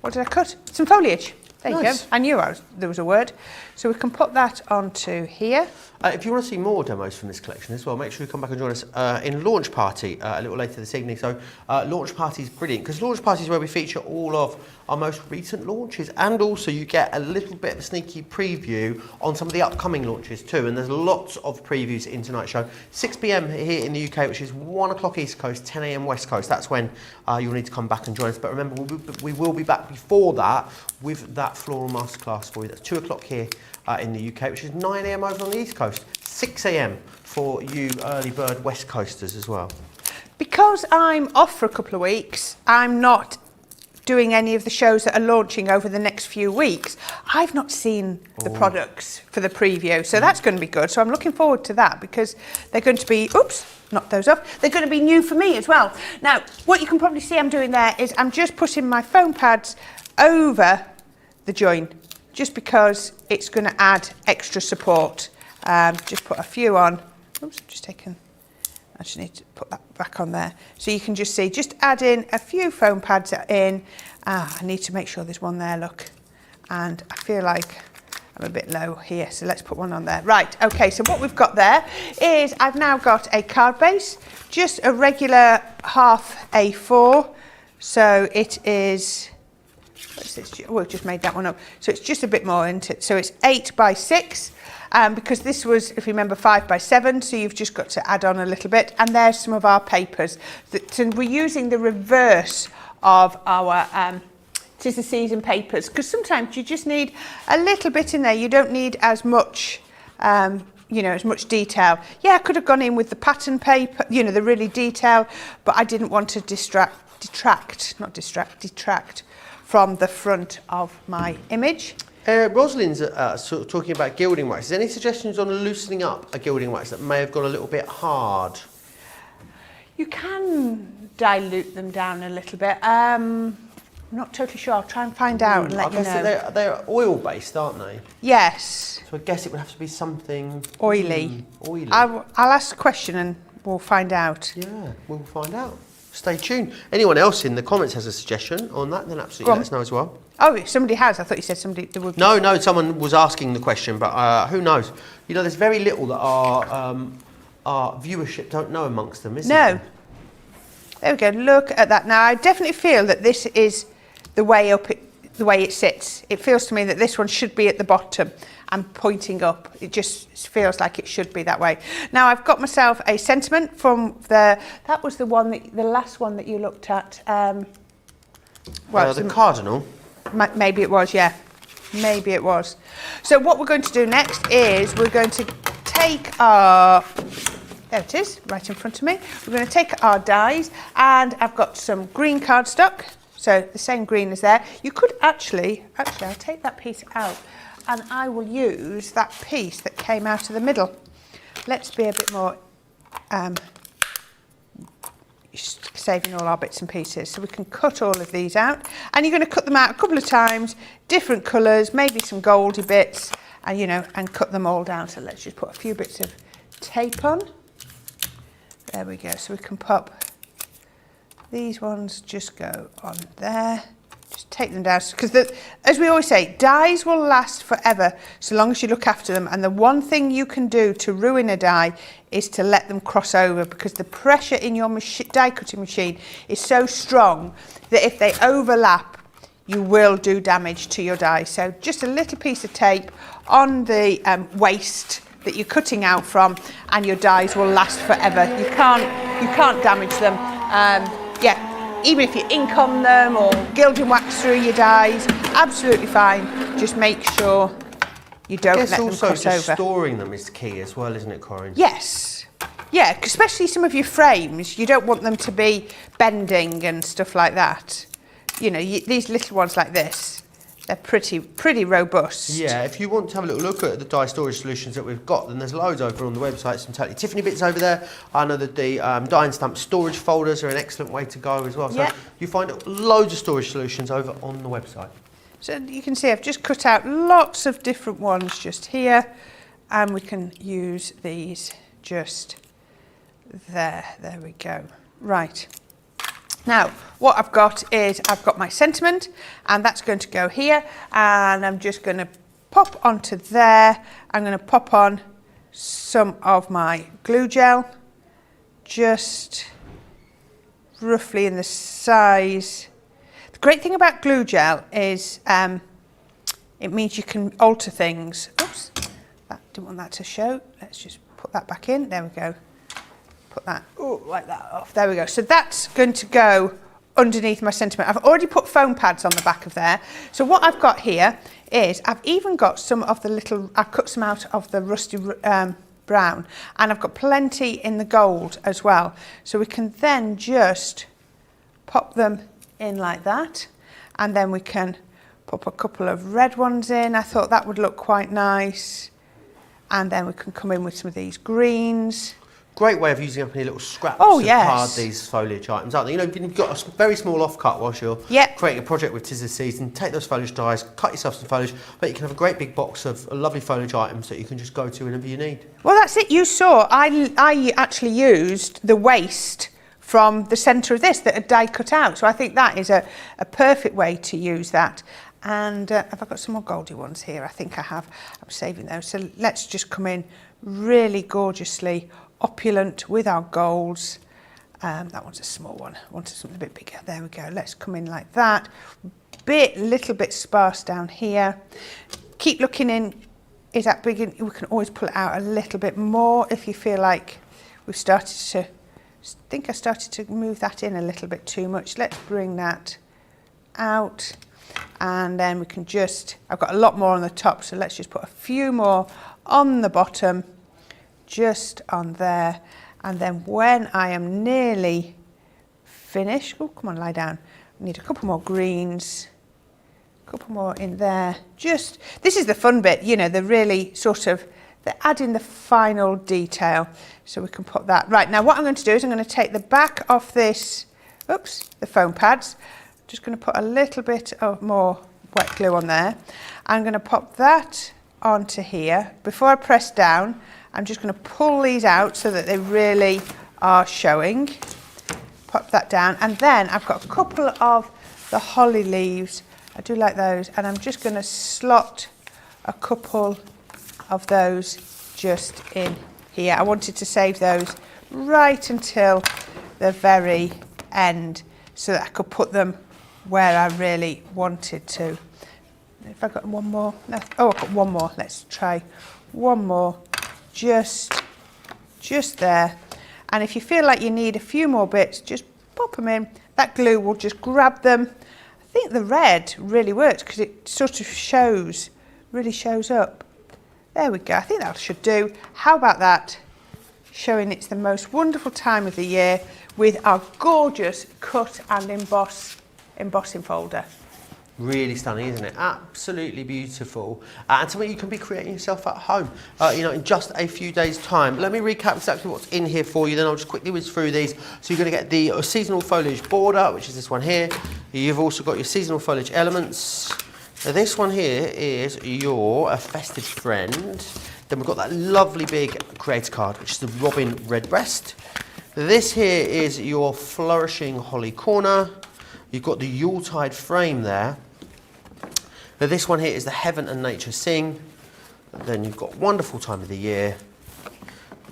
what did I cut? Some foliage. There you go. Nice. I knew there was a word. So we can put that onto here. If you want to see more demos from this collection as well, make sure you come back and join us in Launch Party a little later this evening. So Launch Party is brilliant because Launch Party is where we feature all of our most recent launches, and also you get a little bit of a sneaky preview on some of the upcoming launches too. And there's lots of previews in tonight's show. 6 p.m. here in the UK, which is 1 o'clock East Coast, 10 a.m. West Coast. That's when you'll need to come back and join us. But remember, we will be back before that with that Floral Masterclass for you. That's 2 o'clock here in the UK, which is 9 a.m. over on the East Coast, 6 a.m. for you early bird West Coasters as well. Because I'm off for a couple of weeks, I'm not doing any of the shows that are launching over the next few weeks. I've not seen the products for the preview, so that's going to be good. So I'm looking forward to that because they're going to be, oops, knock those off. They're going to be new for me as well. Now, what you can probably see I'm doing there is I'm just putting my foam pads over the join, just because it's going to add extra support. Just put a few on. Oops, just taken. I just need to put that back on there. So you can just see, just add in a few foam pads in. I need to make sure there's one there, look. And I feel like I'm a bit low here, so let's put one on there. Right, okay, so what we've got there is I've now got a card base, just a regular half A4. So it is, what's this? We've just made that one up. So it's just a bit more, isn't it? So it's 8 by 6. Because this was, if you remember, 5 by 7, so you've just got to add on a little bit. And there's some of our papers. So we're using the reverse of our scissor season papers, because sometimes you just need a little bit in there. You don't need as much, you know, as much detail. Yeah, I could have gone in with the pattern paper, you know, the really detail, but I didn't want to detract from the front of my image. Rosalind's sort of talking about gilding wax. Is there any suggestions on loosening up a gilding wax that may have got a little bit hard? You can dilute them down a little bit. I'm not totally sure. I'll try and find out and let you know. They're oil-based, aren't they? Yes. So I guess it would have to be something... Oily. Oily. I'll ask a question and we'll find out. Yeah, we'll find out. Stay tuned. Anyone else in the comments has a suggestion on that, then absolutely let us know as well. Oh, somebody has. I thought you said somebody... There would be. No, someone was asking the question, but who knows? You know, there's very little that our viewership don't know amongst them, isn't there? There we go. Look at that. Now, I definitely feel that this is the way up, the way it sits. It feels to me that this one should be at the bottom and pointing up. It just feels like it should be that way. Now, I've got myself a sentiment from that was the one, the last one that you looked at. The cardinal. Maybe it was, yeah. Maybe it was. So what we're going to do next is we're going to take our, there it is, right in front of me. We're going to take our dies, and I've got some green cardstock, so the same green as there. You could actually I'll take that piece out, and I will use that piece that came out of the middle. Let's be a bit more saving all our bits and pieces. So we can cut all of these out, and you're going to cut them out a couple of times, different colours, maybe some goldy bits, and you know, and cut them all down. So let's just put a few bits of tape on. There we go. So we can pop these ones, just go on there. Just take them down, because as we always say, dies will last forever so long as you look after them. And the one thing you can do to ruin a die is to let them cross over, because the pressure in your die cutting machine is so strong that if they overlap, you will do damage to your die. So just a little piece of tape on the waste that you're cutting out from, and your dies will last forever. You can't damage them. Yeah. Even if you ink on them or gilding wax through your dies, absolutely fine. Just make sure you don't let them cross over. Also, just storing them is key as well, isn't it, Corrine? Yes. Yeah, especially some of your frames, you don't want them to be bending and stuff like that. You know, these little ones like this, they're pretty robust. Yeah, if you want to have a little look at the die storage solutions that we've got, then there's loads over on the website, some totally Tiffany bits over there. I know that the die and stamp storage folders are an excellent way to go as well. So you find loads of storage solutions over on the website. So you can see I've just cut out lots of different ones just here, and we can use these just there. There we go. Right. Now, what I've got is I've got my sentiment, and that's going to go here, and I'm just going to pop onto there. I'm going to pop on some of my glue gel, just roughly in the size. The great thing about glue gel is it means you can alter things. Oops, didn't want that to show. Let's just put that back in. There we go. Put that, like that off. There we go. So that's going to go underneath my sentiment. I've already put foam pads on the back of there. So what I've got here is I've even got some of the little, I cut some out of the rusty brown, and I've got plenty in the gold as well. So we can then just pop them in like that, and then we can pop a couple of red ones in. I thought that would look quite nice. And then we can come in with some of these greens. Great way of using up any little scraps Oh, to yes. card these foliage items, aren't they? You know, you've got a very small offcut whilst you're Yep. creating a project with 'tis the season. Take those foliage dies, cut yourself some foliage, but you can have a great big box of lovely foliage items that you can just go to whenever you need. Well, that's it. You saw, I actually used the waste from the centre of this that had die cut out. So I think that is a perfect way to use that. And have I got some more goldy ones here? I think I have. I'm saving those. So let's just come in really gorgeously opulent with our golds. That one's a small one. I wanted something a bit bigger. There we go. Let's come in like that. Little bit sparse down here. Keep looking in. Is that big? We can always pull it out a little bit more if you feel like we've started to. I think I started to move that in a little bit too much. Let's bring that out, and then we can just. I've got a lot more on the top, so let's just put a few more on the bottom. Just on there, and then when I am nearly finished, oh come on, lie down. I need a couple more greens, a couple more in there. Just, this is the fun bit, you know, the really sort of, they're adding the final detail. So we can put that, right, now what I'm going to do is I'm going to take the back off this, oops, the foam pads. Just going to put a little bit of more wet glue on there. I'm going to pop that onto here. Before I press down, I'm just going to pull these out so that they really are showing. Pop that down, and then I've got a couple of the holly leaves. I do like those, and I'm just going to slot a couple of those just in here. I wanted to save those right until the very end so that I could put them where I really wanted to. If I got one more, no. Oh, I've got one more. Let's try one more. Just there, and if you feel like you need a few more bits, just pop them in. That glue will just grab them. I think the red really works because it sort of shows, really shows up. There we go. I think that should do. How about that? Showing it's the most wonderful time of the year with our gorgeous cut and embossing folder. Really stunning, isn't it? Absolutely beautiful. And something you can be creating yourself at home, you know, in just a few days' time. Let me recap exactly what's in here for you, then I'll just quickly whiz through these. So you're going to get the seasonal foliage border, which is this one here. You've also got your seasonal foliage elements. Now, this one here is your festive friend. Then we've got that lovely big creator card, which is the Robin Redbreast. This here is your flourishing holly corner. You've got the Yuletide frame there. Now this one here is the Heaven and Nature Sing. Then you've got Wonderful Time of the Year.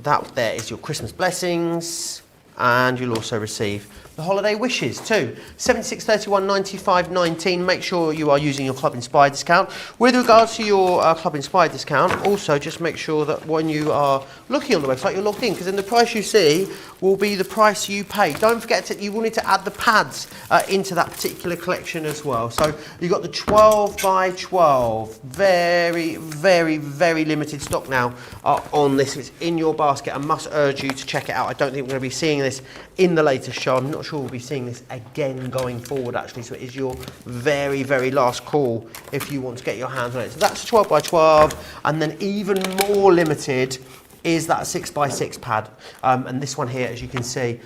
That there is your Christmas Blessings. And you'll also receive the holiday wishes too. 76.31, 95.19. Make sure you are using your Club Inspired discount. With regards to your Club Inspired discount, also just make sure that when you are looking on the website, you're logged in, because then the price you see will be the price you pay. Don't forget to, you will need to add the pads into that particular collection as well. So you've got the 12 by 12. Very, very, very limited stock now on this. It's in your basket. I must urge you to check it out. I don't think we're going to be seeing this in the latest show. I'm not sure we'll be seeing this again going forward, actually. So it is your very, very last call if you want to get your hands on it. So that's 12 by 12, and then even more limited is that 6x6 pad, and this one here, as you can see,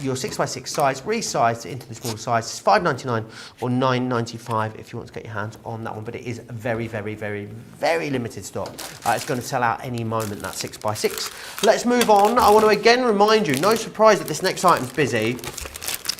your 6x6 size, resized into the smaller size. It's $5.99 or $9.95 if you want to get your hands on that one, but it is very, very, very, very limited stock. It's going to sell out any moment, that 6x6. Let's move on. I want to again remind you, no surprise that this next item's busy.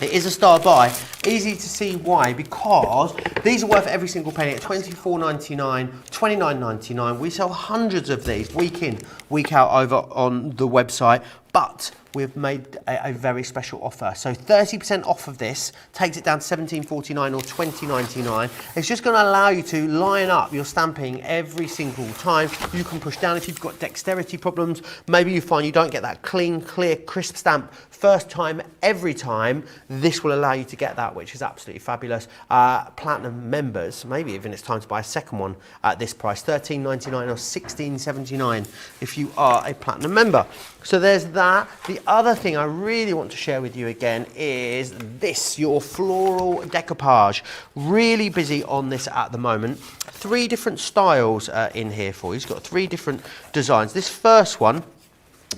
It is a star buy. Easy to see why, because these are worth every single penny at $24.99, $29.99. We sell hundreds of these week in, week out over on the website, but we've made a very special offer. So 30% off of this takes it down to $17.49 or $20.99. It's just going to allow you to line up your stamping every single time. You can push down if you've got dexterity problems. Maybe you find you don't get that clean, clear, crisp stamp first time, every time. This will allow you to get that, which is absolutely fabulous. Platinum members, maybe even it's time to buy a second one at this price, $13.99 or $16.79 if you are a platinum member. So there's that. The other thing I really want to share with you again is this, your floral decoupage. Really busy on this at the moment. 3 different styles in here for you. It's got 3 different designs. This first one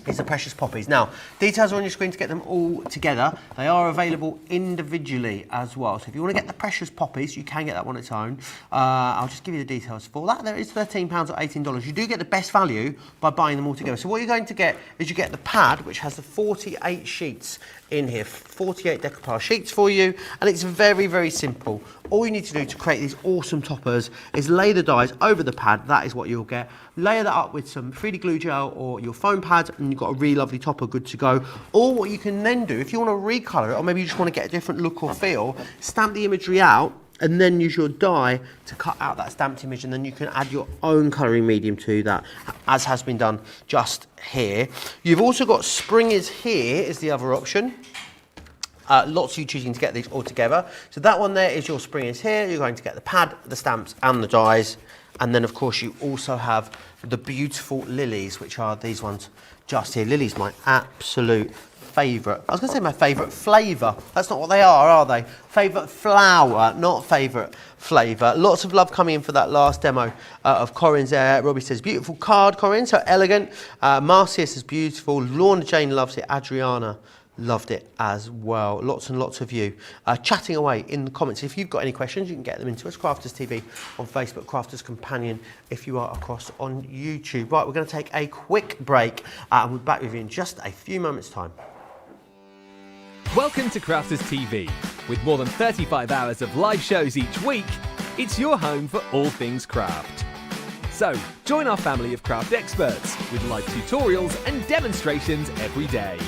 is the Precious Poppies. Now, details are on your screen to get them all together. They are available individually as well. So if you want to get the Precious Poppies, you can get that one on its own. I'll just give you the details for that. There is £13 or $18. You do get the best value by buying them all together. So what you're going to get is you get the pad, which has the 48 sheets in here, 48 decoupage sheets for you, and it's very, very simple. All you need to do to create these awesome toppers is lay the dies over the pad. That is what you'll get. Layer that up with some 3D glue gel or your foam pad, and you've got a really lovely topper good to go. Or what you can then do, if you want to recolour it, or maybe you just want to get a different look or feel, stamp the imagery out and then use your die to cut out that stamped image, and then you can add your own colouring medium to that, as has been done just here. You've also got springers here is the other option. Lots of you choosing to get these all together. So that one there is your springers here. You're going to get the pad, the stamps and the dies. And then of course you also have the beautiful lilies, which are these ones just here. Lily's my absolute favourite. I was going to say my favourite flavour. That's not what they are they? Favourite flower, not favourite flavour. Lots of love coming in for that last demo of Corrine's there. Robbie says, beautiful card, Corrine, so elegant. Marcia says, beautiful. Lorna Jane loves it. Adriana loved it as well. Lots and lots of you chatting away in the comments. If you've got any questions, you can get them into us. Crafters TV on Facebook, Crafters Companion if you are across on YouTube. Right, we're going to take a quick break and we'll be back with you in just a few moments' time. Welcome to Crafters TV. With more than 35 hours of live shows each week, it's your home for all things craft. So, join our family of craft experts with live tutorials and demonstrations every day.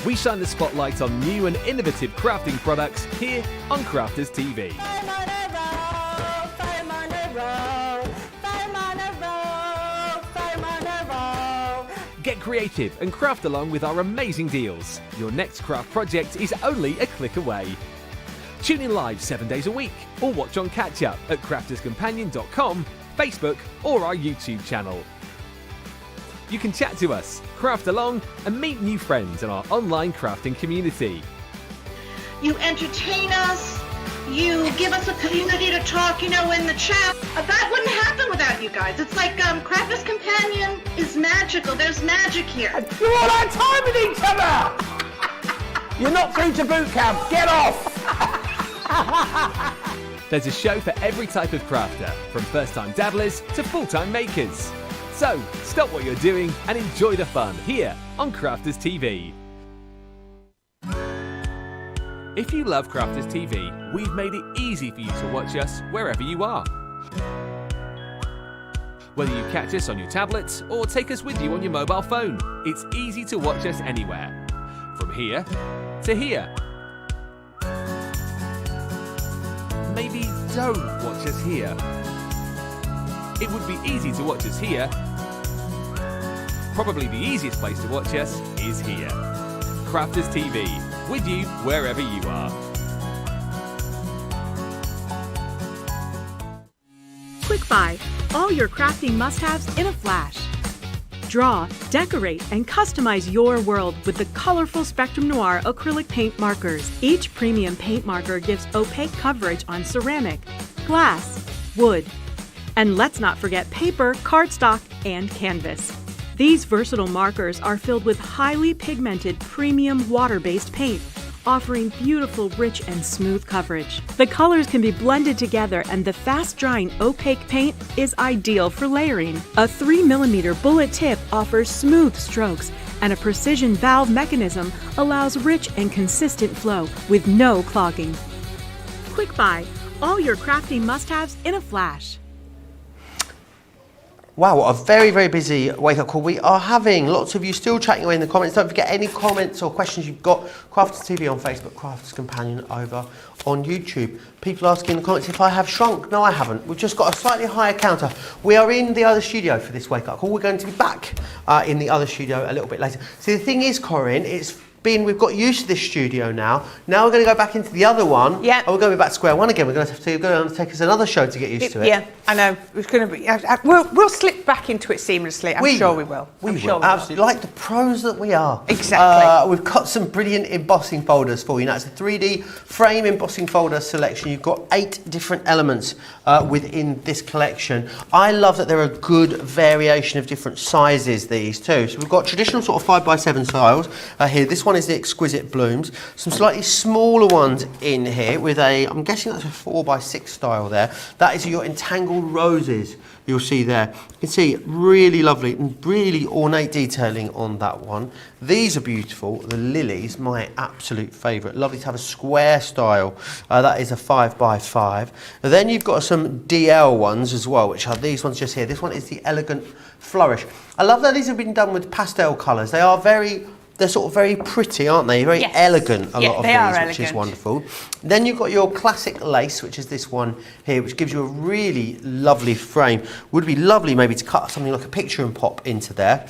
We shine the spotlight on new and innovative crafting products here on Crafters TV. Get creative and craft along with our amazing deals. Your next craft project is only a click away. Tune in live 7 days a week or watch on catch up at crafterscompanion.com, Facebook or our YouTube channel. You can chat to us, craft along and meet new friends in our online crafting community. You entertain us, you give us a community to talk, in the chat. That wouldn't happen without you guys. It's like Crafters Companion is magical. There's magic here. You're all our time with each other! You're not through to boot camp. Get off! There's a show for every type of crafter, from first-time dabblers to full-time makers. So, stop what you're doing and enjoy the fun here on Crafters TV. If you love Crafters TV, we've made it easy for you to watch us wherever you are. Whether you catch us on your tablets or take us with you on your mobile phone, it's easy to watch us anywhere. From here to here. Maybe don't watch us here. It would be easy to watch us here. Probably the easiest place to watch us is here. Crafters TV, with you wherever you are. Quick Buy, all your crafting must-haves in a flash. Draw, decorate, and customize your world with the colorful Spectrum Noir acrylic paint markers. Each premium paint marker gives opaque coverage on ceramic, glass, wood, and let's not forget paper, cardstock, and canvas. These versatile markers are filled with highly pigmented premium water-based paint, offering beautiful, rich, and smooth coverage. The colors can be blended together, and the fast-drying opaque paint is ideal for layering. A 3mm bullet tip offers smooth strokes, and a precision valve mechanism allows rich and consistent flow with no clogging. Quick Buy, all your crafty must-haves in a flash. Wow, what a very, very busy wake-up call we are having. Lots of you still chatting away in the comments. Don't forget any comments or questions you've got. Crafters TV on Facebook, Crafters Companion over on YouTube. People asking in the comments if I have shrunk. No, I haven't. We've just got a slightly higher counter. We are in the other studio for this wake-up call. We're going to be back in the other studio a little bit later. See, the thing is, Corrine, we've got used to this studio now. Now we're going to go back into the other one. Yeah. And we're going to be back to square one again. We're going to take us another show to get used to it. Yeah, I know. It's going to be. We'll slip back into it seamlessly. I'm sure we will. We will, absolutely. Like the pros that we are. Exactly. We've got some brilliant embossing folders for you. Now, it's a 3D frame embossing folder selection. You've got 8 different elements within this collection. I love that there are a good variation of different sizes, these too. So we've got traditional sort of 5x7 styles here. This one is the exquisite blooms. Some slightly smaller ones in here with I'm guessing that's a 4x6 style there. That is your entangled roses. You'll see there. You can see really lovely and really ornate detailing on that one. These are beautiful. The lilies, my absolute favourite. Lovely to have a square style. That is a 5x5. And then you've got some DL ones as well, which are these ones just here. This one is the Elegant Flourish. I love that these have been done with pastel colours. They're sort of very pretty, aren't they? Very elegant, a lot of these, which is wonderful. Then you've got your classic lace, which is this one here, which gives you a really lovely frame. Would be lovely maybe to cut something like a picture and pop into there.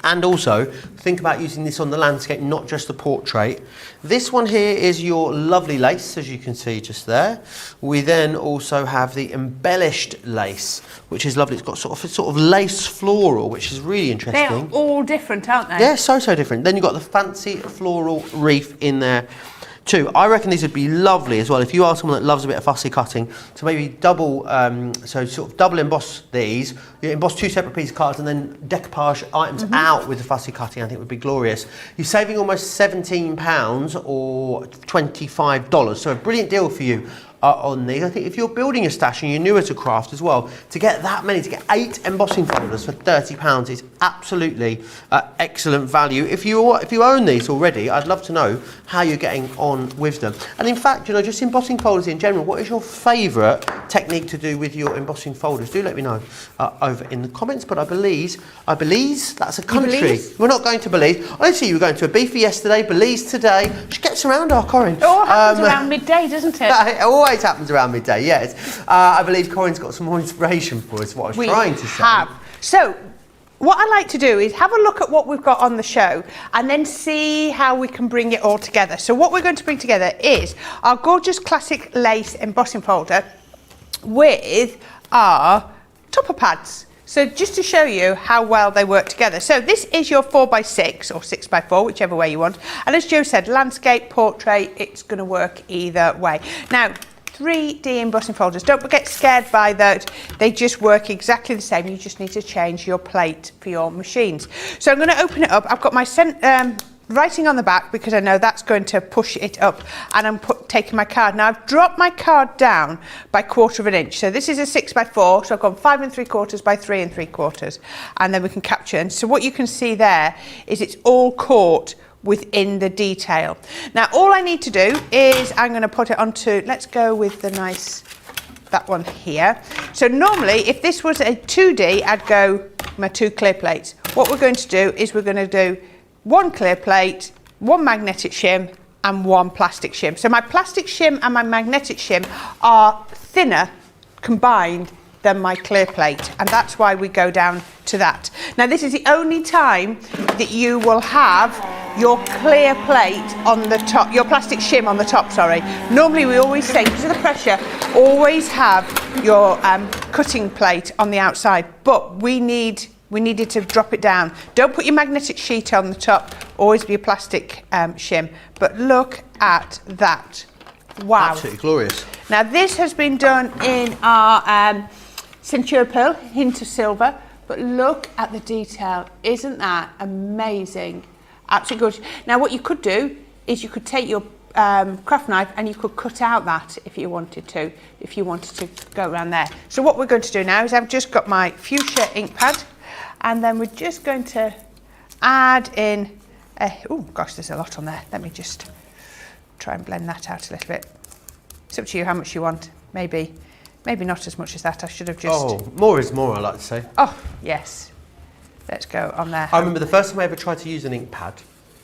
And also, think about using this on the landscape, not just the portrait. This one here is your lovely lace, as you can see just there. We then also have the embellished lace, which is lovely. It's got sort of lace floral, which is really interesting. They are all different, aren't they? Yeah, so different. Then you've got the fancy floral wreath in there too. I reckon these would be lovely as well if you are someone that loves a bit of fussy cutting, to maybe double emboss these. You emboss 2 separate pieces of cards and then decoupage items out with the fussy cutting. I think would be glorious. You're saving almost £17 or $25, so a brilliant deal for you on these. I think if you're building a stash and you're newer to craft as well, to get that many, to get 8 embossing folders for £30 is absolutely excellent value. If you own these already, I'd love to know how you're getting on with them. And in fact, you know, just embossing folders in general, what is your favourite technique to do with your embossing folders? Do let me know over in the comments. But I believe that's a country. Belize? We're not going to Belize. I see you were going to Ibiza yesterday, Belize today. She gets around our Corrine. It all happens around midday, doesn't it? It always happens around midday, yes. I believe Corrine's got some more inspiration for us, what I was trying to say. So, what I like to do is have a look at what we've got on the show and then see how we can bring it all together. So what we're going to bring together is our gorgeous classic lace embossing folder with our topper pads. So just to show you how well they work together. So this is your 4x6 or 6x4, whichever way you want. And as Joe said, landscape, portrait, it's going to work either way. Now, 3D embossing folders. Don't get scared by that. They just work exactly the same. You just need to change your plate for your machines. So I'm going to open it up. I've got my writing on the back because I know that's going to push it up, and I'm taking my card. Now I've dropped my card down by 1/4 of an inch. So this is a 6x4, so I've gone 5 3/4 by 3 3/4, and then we can capture. And so what you can see there is it's all caught within the detail. Now all I need to do is I'm going to put it onto, let's go with the nice, that one here. So normally if this was a 2D, I'd go my 2 clear plates. What we're going to do is we're going to do 1 clear plate, 1 magnetic shim and 1 plastic shim. So my plastic shim and my magnetic shim are thinner combined than my clear plate, and that's why we go down to that. Now this is the only time that you will have your clear plate on the top, your plastic shim on the top, sorry. Normally we always say, because of the pressure, always have your cutting plate on the outside, but we needed to drop it down. Don't put your magnetic sheet on the top, always be a plastic shim. But look at that. Wow. Absolutely glorious. Now this has been done in our Centura Pearl, hint of silver, But look at the detail. Isn't that amazing? Absolutely gorgeous. Now what you could do is you could take your craft knife and you could cut out that if you wanted to go around there. So what we're going to do now is I've just got my fuchsia ink pad, and then we're just going to add in, oh gosh, there's a lot on there. Let me just try and blend that out a little bit. It's up to you how much you want. Maybe not as much as that. I should have just... Oh, more is more, I like to say. Oh, yes. Let's go on there. I remember the first time I ever tried to use an ink pad.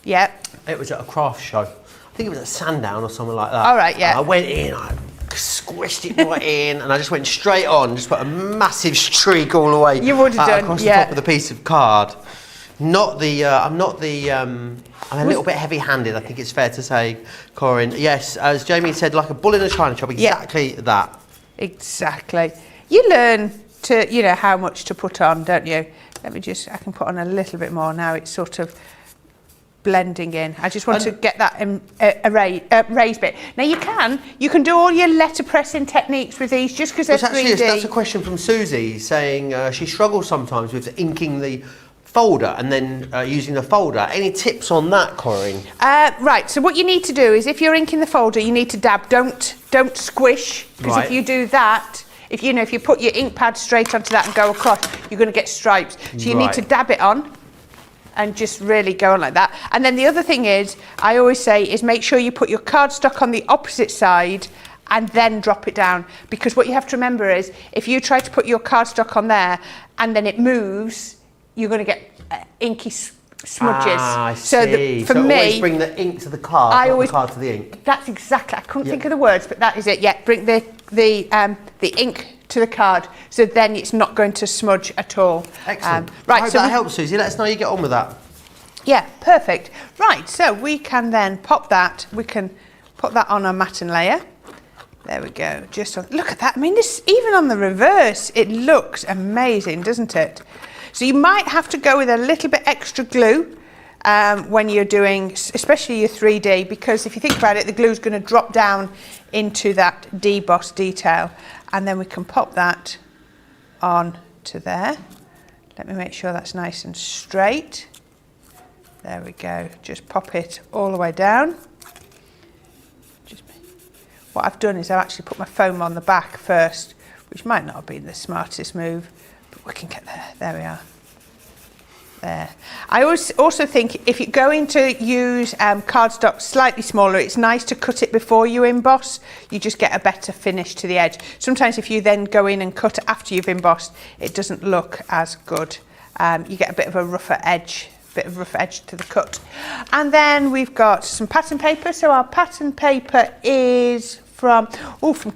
Yeah. It was at a craft show. I think it was at Sandown or something like that. All right, yeah. And I went in, I squished it right in, and I just went straight on, just put a massive streak all the way. You would have done, across yeah. the top of the piece of card. I'm a little bit heavy-handed, I think it's fair to say, Corrine. Yes, as Jamie said, like a bull in a china shop, exactly that. Exactly. You learn to, you know, how much to put on, don't you? Let me just, I can put on a little bit more now. It's sort of blending in. I just want to get that raised bit. Now you can do all your letterpressing techniques with these just because they're 3D. That's a question from Susie saying she struggles sometimes with inking the folder and then using the folder. Any tips on that, Corrine? Right, so what you need to do is if you're inking the folder, you need to dab. Don't squish, because if you do that, if you put your ink pad straight onto that and go across, you're going to get stripes. So you need to dab it on and just really go on like that. And then the other thing is, I always say, is make sure you put your cardstock on the opposite side and then drop it down. Because what you have to remember is, if you try to put your cardstock on there and then it moves, you're going to get inky smudges. I see. For me, always bring the ink to the card, not the card to the ink. That's exactly. I couldn't think of the words, but that is it. Yeah, bring the ink to the card, so then it's not going to smudge at all. Excellent. Right, I hope so that helps, Susie. Let us know how you get on with that. Yeah, perfect. Right, so we can then pop that. We can put that on our matten layer. There we go. Just on, look at that. I mean, this even on the reverse, it looks amazing, doesn't it? So you might have to go with a little bit extra glue when you're doing, especially your 3D, because if you think about it, the glue is going to drop down into that deboss detail, and then we can pop that on to there. Let me make sure that's nice and straight. There we go. Just pop it all the way down. What I've done is I've actually put my foam on the back first, which might not have been the smartest move, but we can get there. There we are. There. I also think if you're going to use cardstock slightly smaller, it's nice to cut it before you emboss. You just get a better finish to the edge. Sometimes if you then go in and cut after you've embossed, it doesn't look as good. You get a bit of a rougher edge to the cut. And then we've got some pattern paper. So our pattern paper is from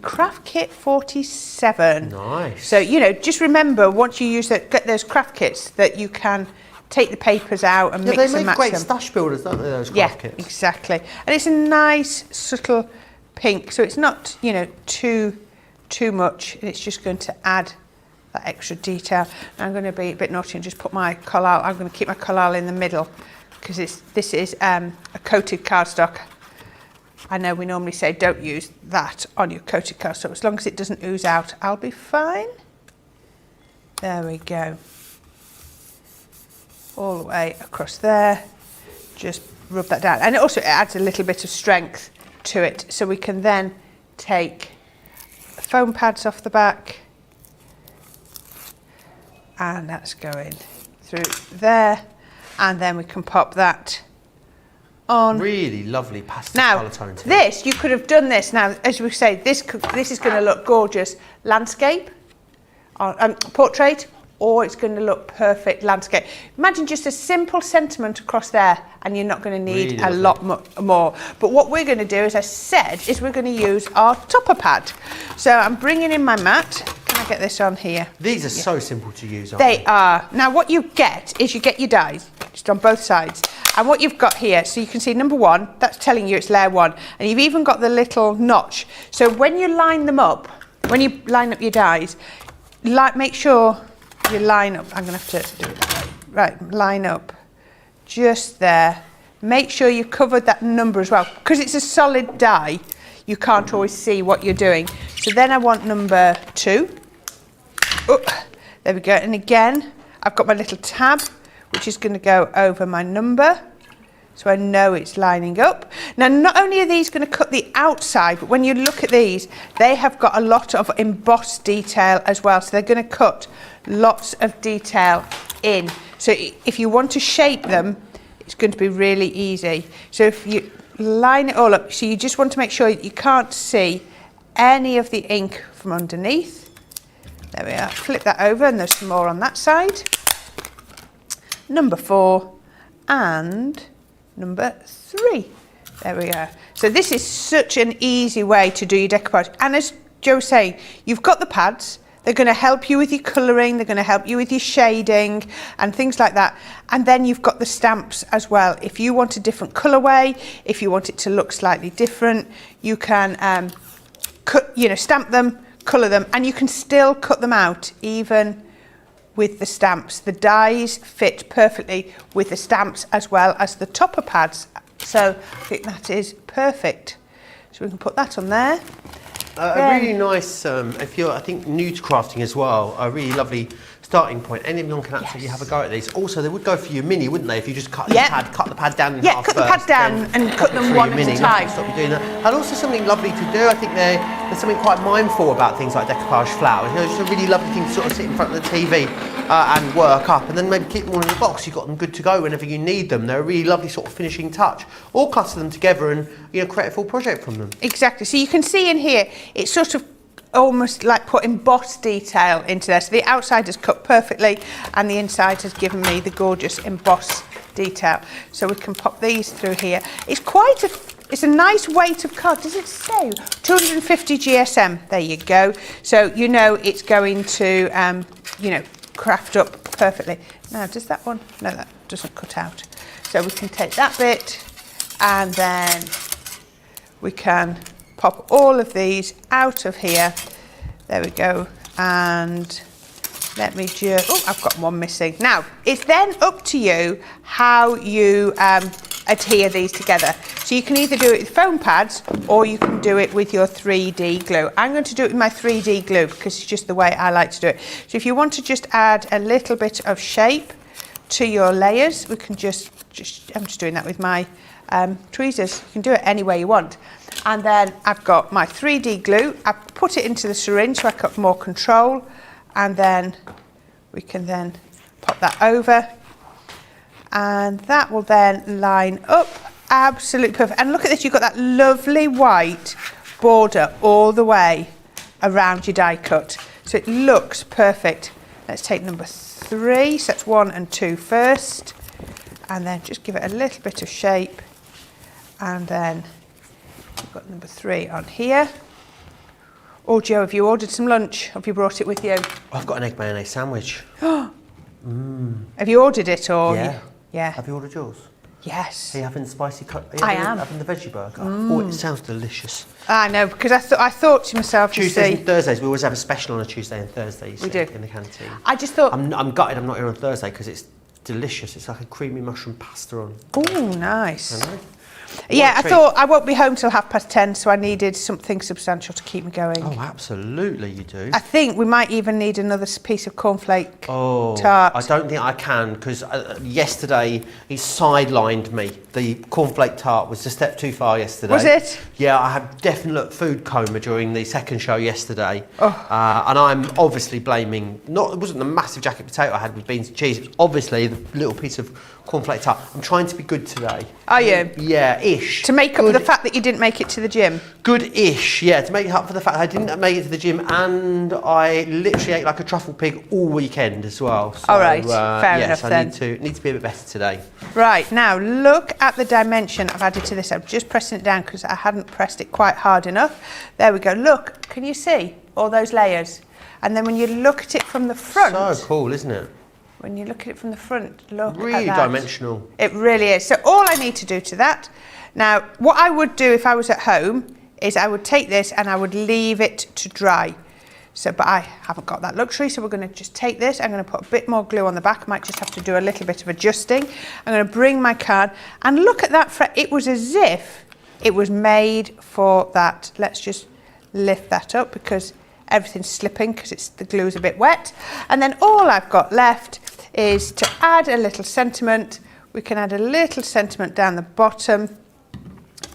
Craft Kit 47. Nice. So, just remember, once you get those craft kits, that you can take the papers out and mix and match them. They make great stash builders, don't they, those craft kits? Yeah, exactly. And it's a nice, subtle pink, so it's not, too much. It's just going to add that extra detail. I'm going to be a bit naughty and just put my collal. I'm going to keep my collal in the middle because this is a coated cardstock. I know we normally say don't use that on your coated cardstock. As long as it doesn't ooze out, I'll be fine. There we go. All the way across there. Just rub that down. And it adds a little bit of strength to it. So we can then take foam pads off the back. And that's going through there. And then we can pop that on. Really lovely pastel colour tone to this, you could have done this. Now, as we say, this is going to look gorgeous. Landscape, portrait, or it's going to look perfect landscape. Imagine just a simple sentiment across there, and you're not going to need a lot more. But what we're going to do, as I said, is we're going to use our topper pad. So I'm bringing in my mat. Can I get this on here? These are so simple to use, aren't they? Are. Now what you get is you get your dies, just on both sides. And what you've got here, so you can see number 1, that's telling you it's layer 1. And you've even got the little notch. So when you line them up, when you line up your dies, make sure you line up. I'm going to have to do it that way. Right, line up just there. Make sure you covered that number as well. Because it's a solid die, you can't always see what you're doing. So then I want number 2. Oh, there we go. And again, I've got my little tab, which is going to go over my number, so I know it's lining up. Now, not only are these going to cut the outside, but when you look at these, they have got a lot of embossed detail as well, so they're going to cut lots of detail in. So if you want to shape them, it's going to be really easy. So if you line it all up, so you just want to make sure that you can't see any of the ink from underneath. There we are, flip that over and there's some more on that side. Number 4 and number 3. There we are. So this is such an easy way to do your decoupage. And as Joe was saying, you've got the pads. They're going to help you with your colouring. They're going to help you with your shading and things like that. And then you've got the stamps as well. If you want a different colourway, if you want it to look slightly different, you can stamp them, colour them, and you can still cut them out even with the stamps. The dies fit perfectly with the stamps as well as the topper pads. So I think that is perfect. So we can put that on there. A really nice, if you're, I think, new to crafting as well, a really lovely starting point. Anyone can absolutely have a go at these. Also, they would go for your mini, wouldn't they? If you just cut the pad down in half cut the pad down and cut them one at a time. Stop you doing that. And also something lovely to do. I think there's something quite mindful about things like decoupage flowers. You know, it's a really lovely thing to sort of sit in front of the TV and work up, and then maybe keep them all in the box. You've got them good to go whenever you need them. They're a really lovely sort of finishing touch. Or cluster them together and create a full project from them. Exactly. So you can see in here, it's sort of almost like putting embossed detail into there. So the outside is cut perfectly and the inside has given me the gorgeous embossed detail. So we can pop these through here. It's a nice weight of card. Does it say 250 GSM? There you go. So you know it's going to, craft up perfectly. Now, does that one? No, that doesn't cut out. So we can take that bit and then we can pop all of these out of here. There we go. And let me just, I've got one missing. Now, it's then up to you how you adhere these together. So you can either do it with foam pads or you can do it with your 3D glue. I'm going to do it with my 3D glue because it's just the way I like to do it. So if you want to just add a little bit of shape to your layers, we can I'm just doing that with my tweezers. You can do it any way you want. And then I've got my 3D glue. I put it into the syringe so I got more control. And then we can then pop that over. And that will then line up absolutely perfect. And look at this, you've got that lovely white border all the way around your die cut. So it looks perfect. Let's take number 3. So that's 1 and 2 first. And then just give it a little bit of shape. And then we've got number 3 on here. Oh, Joe, have you ordered some lunch? Have you brought it with you? I've got an egg mayonnaise sandwich. Have you ordered it or? Yeah. Yeah. Have you ordered yours? Yes. Are you having spicy cut? I am. Having the veggie burger? Oh, it sounds delicious. I know, because I thought to myself, Tuesdays and Thursdays, we always have a special on a Tuesday and Thursday. We do. In the canteen. I just thought... I'm gutted I'm not here on Thursday because it's delicious. It's like a creamy mushroom pasta on. Oh, nice. I know. Yeah, I thought I won't be home till 10:30, so I needed something substantial to keep me going. Oh, absolutely, you do. I think we might even need another piece of cornflake tart. I don't think I can because yesterday he sidelined me. The cornflake tart was a step too far yesterday. Was it? Yeah, I had definite food coma during the second show yesterday. And I'm obviously blaming, it wasn't the massive jacket potato I had with beans and cheese, it was obviously the little piece of cornflake tart. I'm trying to be good today. Are you? Yeah, ish. To make up for the fact that you didn't make it to the gym? Good-ish, yeah, to make up for the fact that I didn't make it to the gym and I literally ate like a truffle pig all weekend as well. So, all right, fair enough then. I need to be a bit better today. Right, now look at the dimension I've added to this. I'm just pressing it down because I hadn't pressed it quite hard enough. There we go. Look, can you see all those layers? And then when you look at it from the front... So cool, isn't it? When you look at it from the front, look really at that. Dimensional. It really is. So all I need to do to that, now what I would do if I was at home is I would take this and I would leave it to dry. So, but I haven't got that luxury, so we're going to just take this. I'm going to put a bit more glue on the back. I might just have to do a little bit of adjusting. I'm going to bring my card and look at that. It was as if it was made for that. Let's just lift that up because everything's slipping because the glue is a bit wet. And then all I've got left is to add a little sentiment. We can add a little sentiment down the bottom,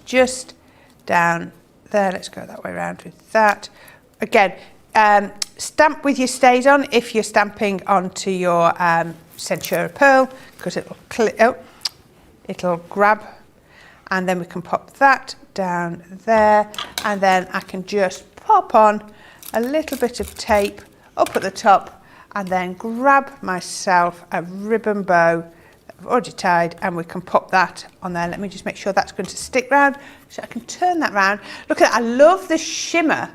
just down there. Let's go that way around with that. Again, stamp with your stays on if you're stamping onto your Centura pearl, because it'll grab, and then we can pop that down there, and then I can just pop on a little bit of tape up at the top, and then grab myself a ribbon bow that I've already tied, and we can pop that on there. Let me just make sure that's going to stick round, so I can turn that round. Look at that, I love the shimmer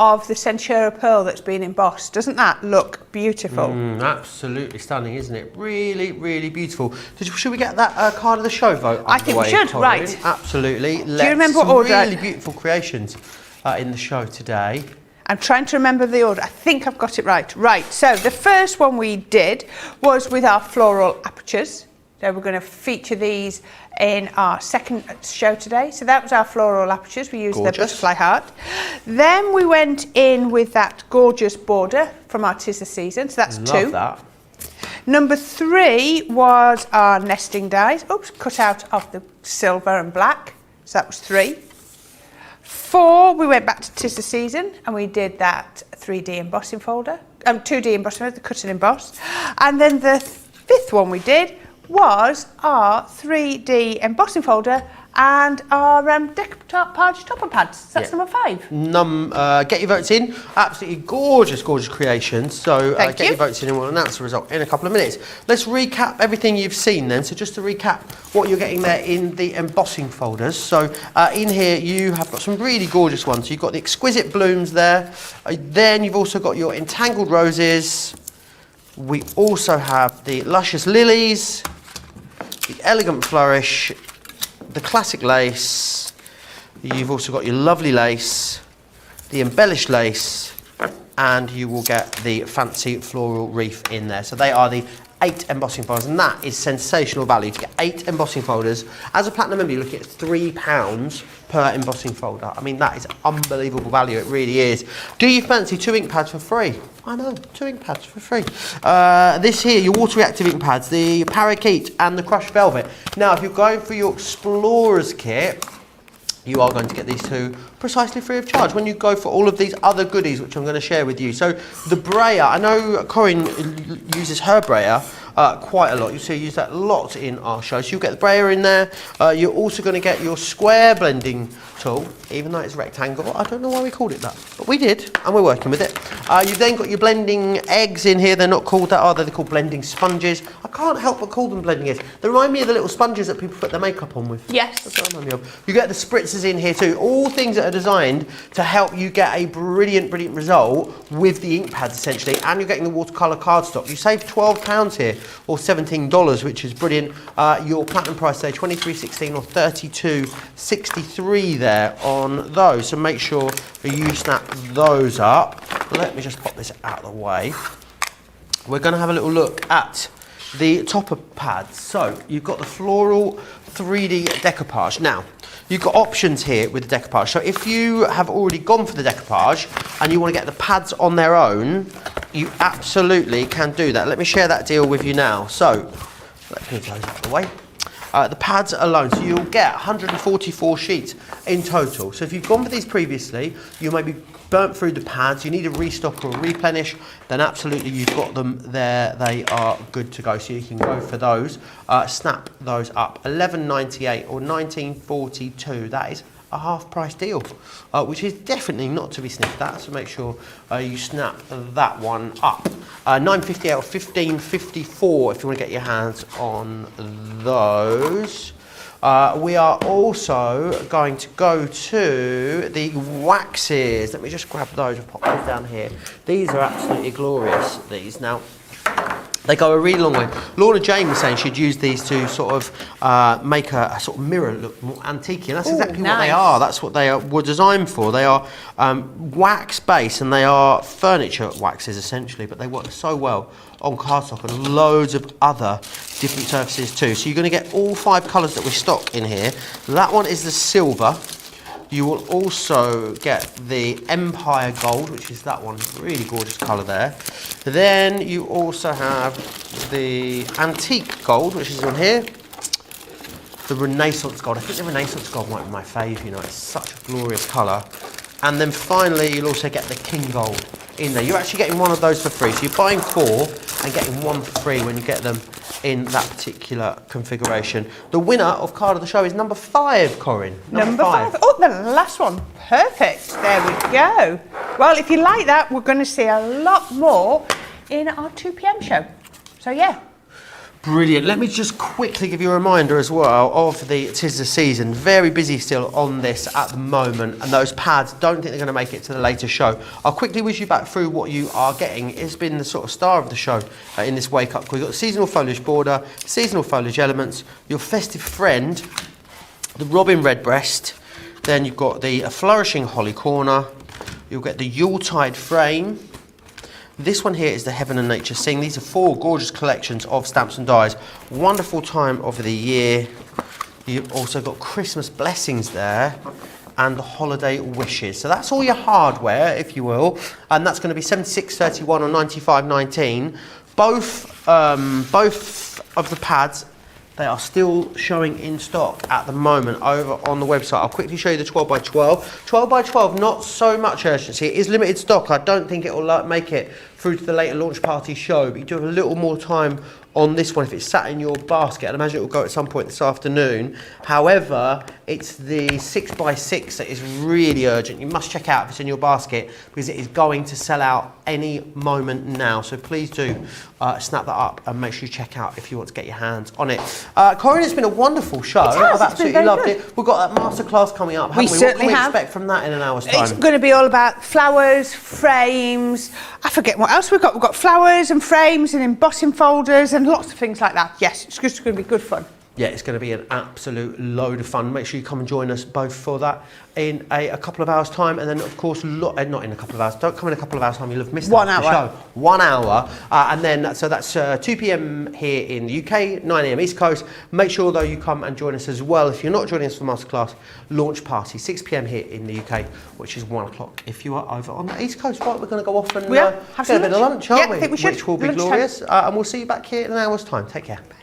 of the Centura pearl that's been embossed. Doesn't that look beautiful? Absolutely stunning, isn't it? Really, really beautiful. Should we get that card of the show vote? I think we should, right. Absolutely. Do you remember what order? Really beautiful creations in the show today. I'm trying to remember the order. I think I've got it right. Right, so the first one we did was with our floral apertures. So we're going to feature these in our second show today. So that was our floral apertures. We used the butterfly heart. Then we went in with that gorgeous border from our 'Tis the Season. So that's two. Love that. Number 3 was our nesting dies. Oops, cut out of the silver and black. So that was 3. 4, we went back to 'Tis the Season and we did that 3D embossing folder. 2D embossing folder, the cut and emboss. And then the 5th one we did was our 3D embossing folder and our decoupage topper pads. That's number 5. Get your votes in. Absolutely gorgeous, gorgeous creations. So get your votes in and we'll announce the result in a couple of minutes. Let's recap everything you've seen then. So just to recap what you're getting there in the embossing folders. So in here you have got some really gorgeous ones. So you've got the exquisite blooms there. Then you've also got your entangled roses. We also have the luscious lilies, the elegant flourish, the classic lace. You've also got your lovely lace, the embellished lace, and you will get the fancy floral wreath in there. So they are the 8 embossing folders, and that is sensational value. To get 8 embossing folders, as a platinum member, you're looking at £3 per embossing folder. I mean, that is unbelievable value, it really is. Do you fancy 2 ink pads for free? I know, 2 ink pads for free. This here, your water reactive ink pads, the Parakeet and the Crushed Velvet. Now, if you're going for your Explorers kit, you are going to get these 2 precisely free of charge when you go for all of these other goodies, which I'm going to share with you. So the brayer, I know Corrine uses her brayer quite a lot. You see her use that a lot in our show. So you'll get the brayer in there. You're also going to get your square blending tool, even though it's rectangle. I don't know why we called it that, but we did, and we're working with it. You've then got your blending eggs in here. They're not called that, are they? They're called blending sponges. I can't help but call them blending eggs. They remind me of the little sponges that people put their makeup on with. Yes. That's what they remind me of. You get the spritzers in here too. All things that are designed to help you get a brilliant, brilliant result with the ink pads, essentially, and you're getting the watercolour cardstock. You save £12 here, or $17, which is brilliant. Your platinum price today, $23.16 or $32.63 there on those. So make sure you snap those up. Let me just pop this out of the way. We're going to have a little look at the topper pads. So you've got the floral 3D decoupage. Now, you've got options here with the decoupage. So if you have already gone for the decoupage and you want to get the pads on their own, you absolutely can do that. Let me share that deal with you now. So, let's move those out of the way. The pads alone, so you'll get 144 sheets in total. So if you've gone for these previously, you may be burnt through the pads, you need a restock or a replenish, then absolutely you've got them there. They are good to go, so you can go for those. Snap those up. $11.98 or $19.42. That is a half-price deal, which is definitely not to be sniffed at. So make sure you snap that one up. $9.58 or $15.54 if you want to get your hands on those. We are also going to go to the waxes. Let me just grab those and pop those down here. These are absolutely glorious, these. Now, they go a really long way. Lorna Jane was saying she'd use these to sort of make a sort of mirror look more antique, and that's exactly what they are. That's what they were designed for. They are wax based, and they are furniture waxes essentially, but they work so well on cardstock and loads of other different surfaces too. So you're going to get all 5 colours that we stock in here. That one is the silver. You will also get the Empire Gold, which is that one, really gorgeous colour there. Then you also have the Antique Gold, which is on here. The Renaissance Gold. I think the Renaissance Gold might be my fave, you know, it's such a glorious colour. And then finally, you'll also get the King Gold in there. You're actually getting one of those for free. So you're buying 4 and getting 1 for free when you get them in that particular configuration. The winner of card of the show is number 5, Corrine. Number 5. Oh, the last one. Perfect. There we go. Well, if you like that, we're going to see a lot more in our 2 p.m. show. So, yeah. Brilliant. Let me just quickly give you a reminder as well of the Tis the Season. Very busy still on this at the moment, and those pads don't think they're going to make it to the later show. I'll quickly whiz you back through what you are getting. It's been the sort of star of the show in this wake up call. You've got the seasonal foliage border, seasonal foliage elements, your festive friend, the robin redbreast, then you've got the flourishing holly corner, you'll get the Yuletide frame. This one here is the Heaven and Nature Sing. These are 4 gorgeous collections of stamps and dies. Wonderful time of the year. You've also got Christmas blessings there and the holiday wishes. So that's all your hardware, if you will. And that's going to be 76.31 or 95.19. Both of the pads, they are still showing in stock at the moment over on the website. I'll quickly show you the 12 by 12. 12 by 12, not so much urgency. It is limited stock. I don't think it will make it through to the later launch party show, but you do have a little more time on this one if it's sat in your basket. I'd imagine it will go at some point this afternoon. However, it's the 6x6 that is really urgent. You must check out if it's in your basket because it is going to sell out any moment now. So please do snap that up and make sure you check out if you want to get your hands on it. Corrine, it's been a wonderful show. I've absolutely loved it. We've got that masterclass coming up, haven't we? What can we expect from that in an hour's time? It's going to be all about flowers, frames. I forget what else we've got. We've got flowers and frames and embossing folders and lots of things like that. Yes, it's just going to be good fun. Yeah, it's going to be an absolute load of fun. Make sure you come and join us both for that in a couple of hours' time. And then, of course, not in a couple of hours. Don't come in a couple of hours' time. You'll have missed 1 hour. The show. 1 hour. And then, so that's 2 p.m. here in the UK, 9 a.m. East Coast. Make sure, though, you come and join us as well. If you're not joining us for Masterclass, launch party, 6 p.m. here in the UK, which is 1 o'clock if you are over on the East Coast. Right, we're going to go off and get a bit of lunch, aren't we? I think we should. Which will be glorious. And we'll see you back here in an hour's time. Take care. Bye.